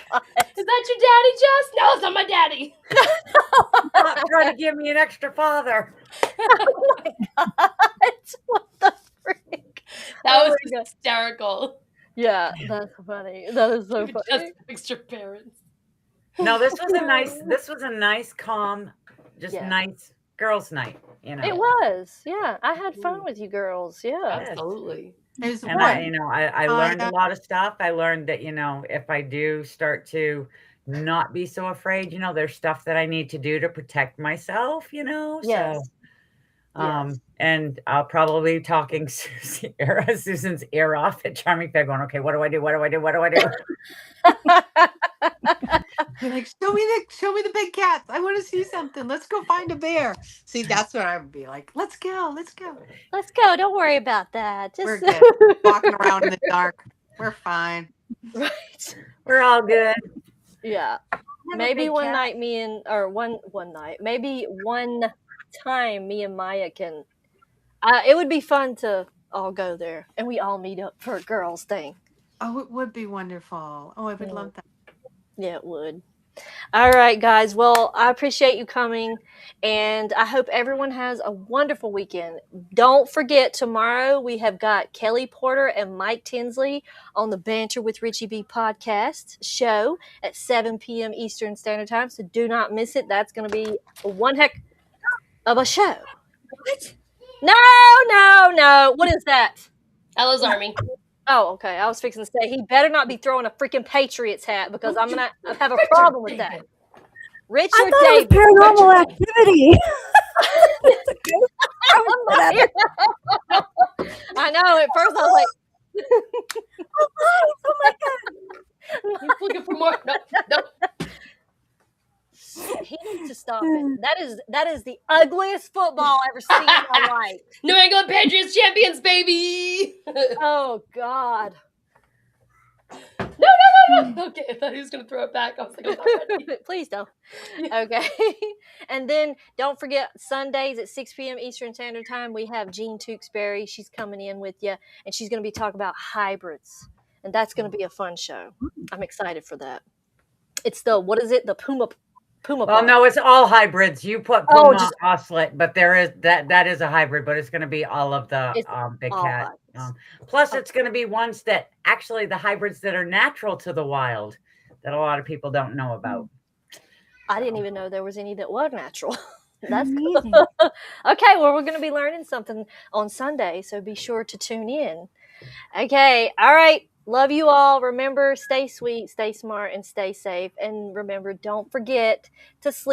Is that your daddy, Jess? No, it's not my daddy. Stop trying to give me an extra father. Oh my God. What the freak? That was hysterical. Yeah, that's funny. That is so funny. Just extra parents. No, this was a nice, calm, nice girls' night. It was. Yeah. I had fun with you girls. Yeah. Absolutely. And I learned a lot of stuff. I learned that, if I do start to not be so afraid, there's stuff that I need to do to protect myself, Yes. So, and I'll probably be talking Susan's ear off at Charming Fair going, okay, what do I do? What do I do? What do I do? You're like, show me the big cats. I want to see something. Let's go find a bear. See, that's what I would be like. Let's go. Let's go. Don't worry about that. We're good. Walking around in the dark. We're fine. Right. We're all good. Yeah. Maybe one night maybe one time me and Maya can, it would be fun to all go there and we all meet up for a girls thing. Oh, it would be wonderful. Oh, I would love that. Yeah, it would. All right, guys. Well, I appreciate you coming, and I hope everyone has a wonderful weekend. Don't forget, tomorrow we have got Kelly Porter and Mike Tinsley on the Banter with Richie B podcast show at 7 p.m. Eastern Standard Time, so do not miss it. That's going to be one heck of a show. What? No. What is that? Ella's Army. Oh, okay. I was fixing to say he better not be throwing a freaking Patriots hat because I'm gonna have a problem with that. Richard I thought it was Paranormal Activity. I know. At first, I was like, "Oh my God!" He's looking for more. No. He needs to stop it. That is the ugliest football I've ever seen in my life. New England Patriots champions, baby! Oh God! No! Okay, I thought he was gonna throw it back. I was like, I'm not ready. Please don't. Okay. And then don't forget Sundays at 6 p.m. Eastern Standard Time. We have Jean Tewksbury. She's coming in with you, and she's going to be talking about hybrids, and that's going to be a fun show. I'm excited for that. It's the Puma. Well, no, it's all hybrids. You put Puma oscillate, but there is that is a hybrid, but it's going to be all of the big cat. Plus, it's going to be ones that actually the hybrids that are natural to the wild that a lot of people don't know about. I didn't even know there was any that were natural. That's amazing. Okay, well, we're going to be learning something on Sunday, so be sure to tune in. Okay, all right. Love you all. Remember, stay sweet, stay smart, and stay safe. And remember, don't forget to sleep.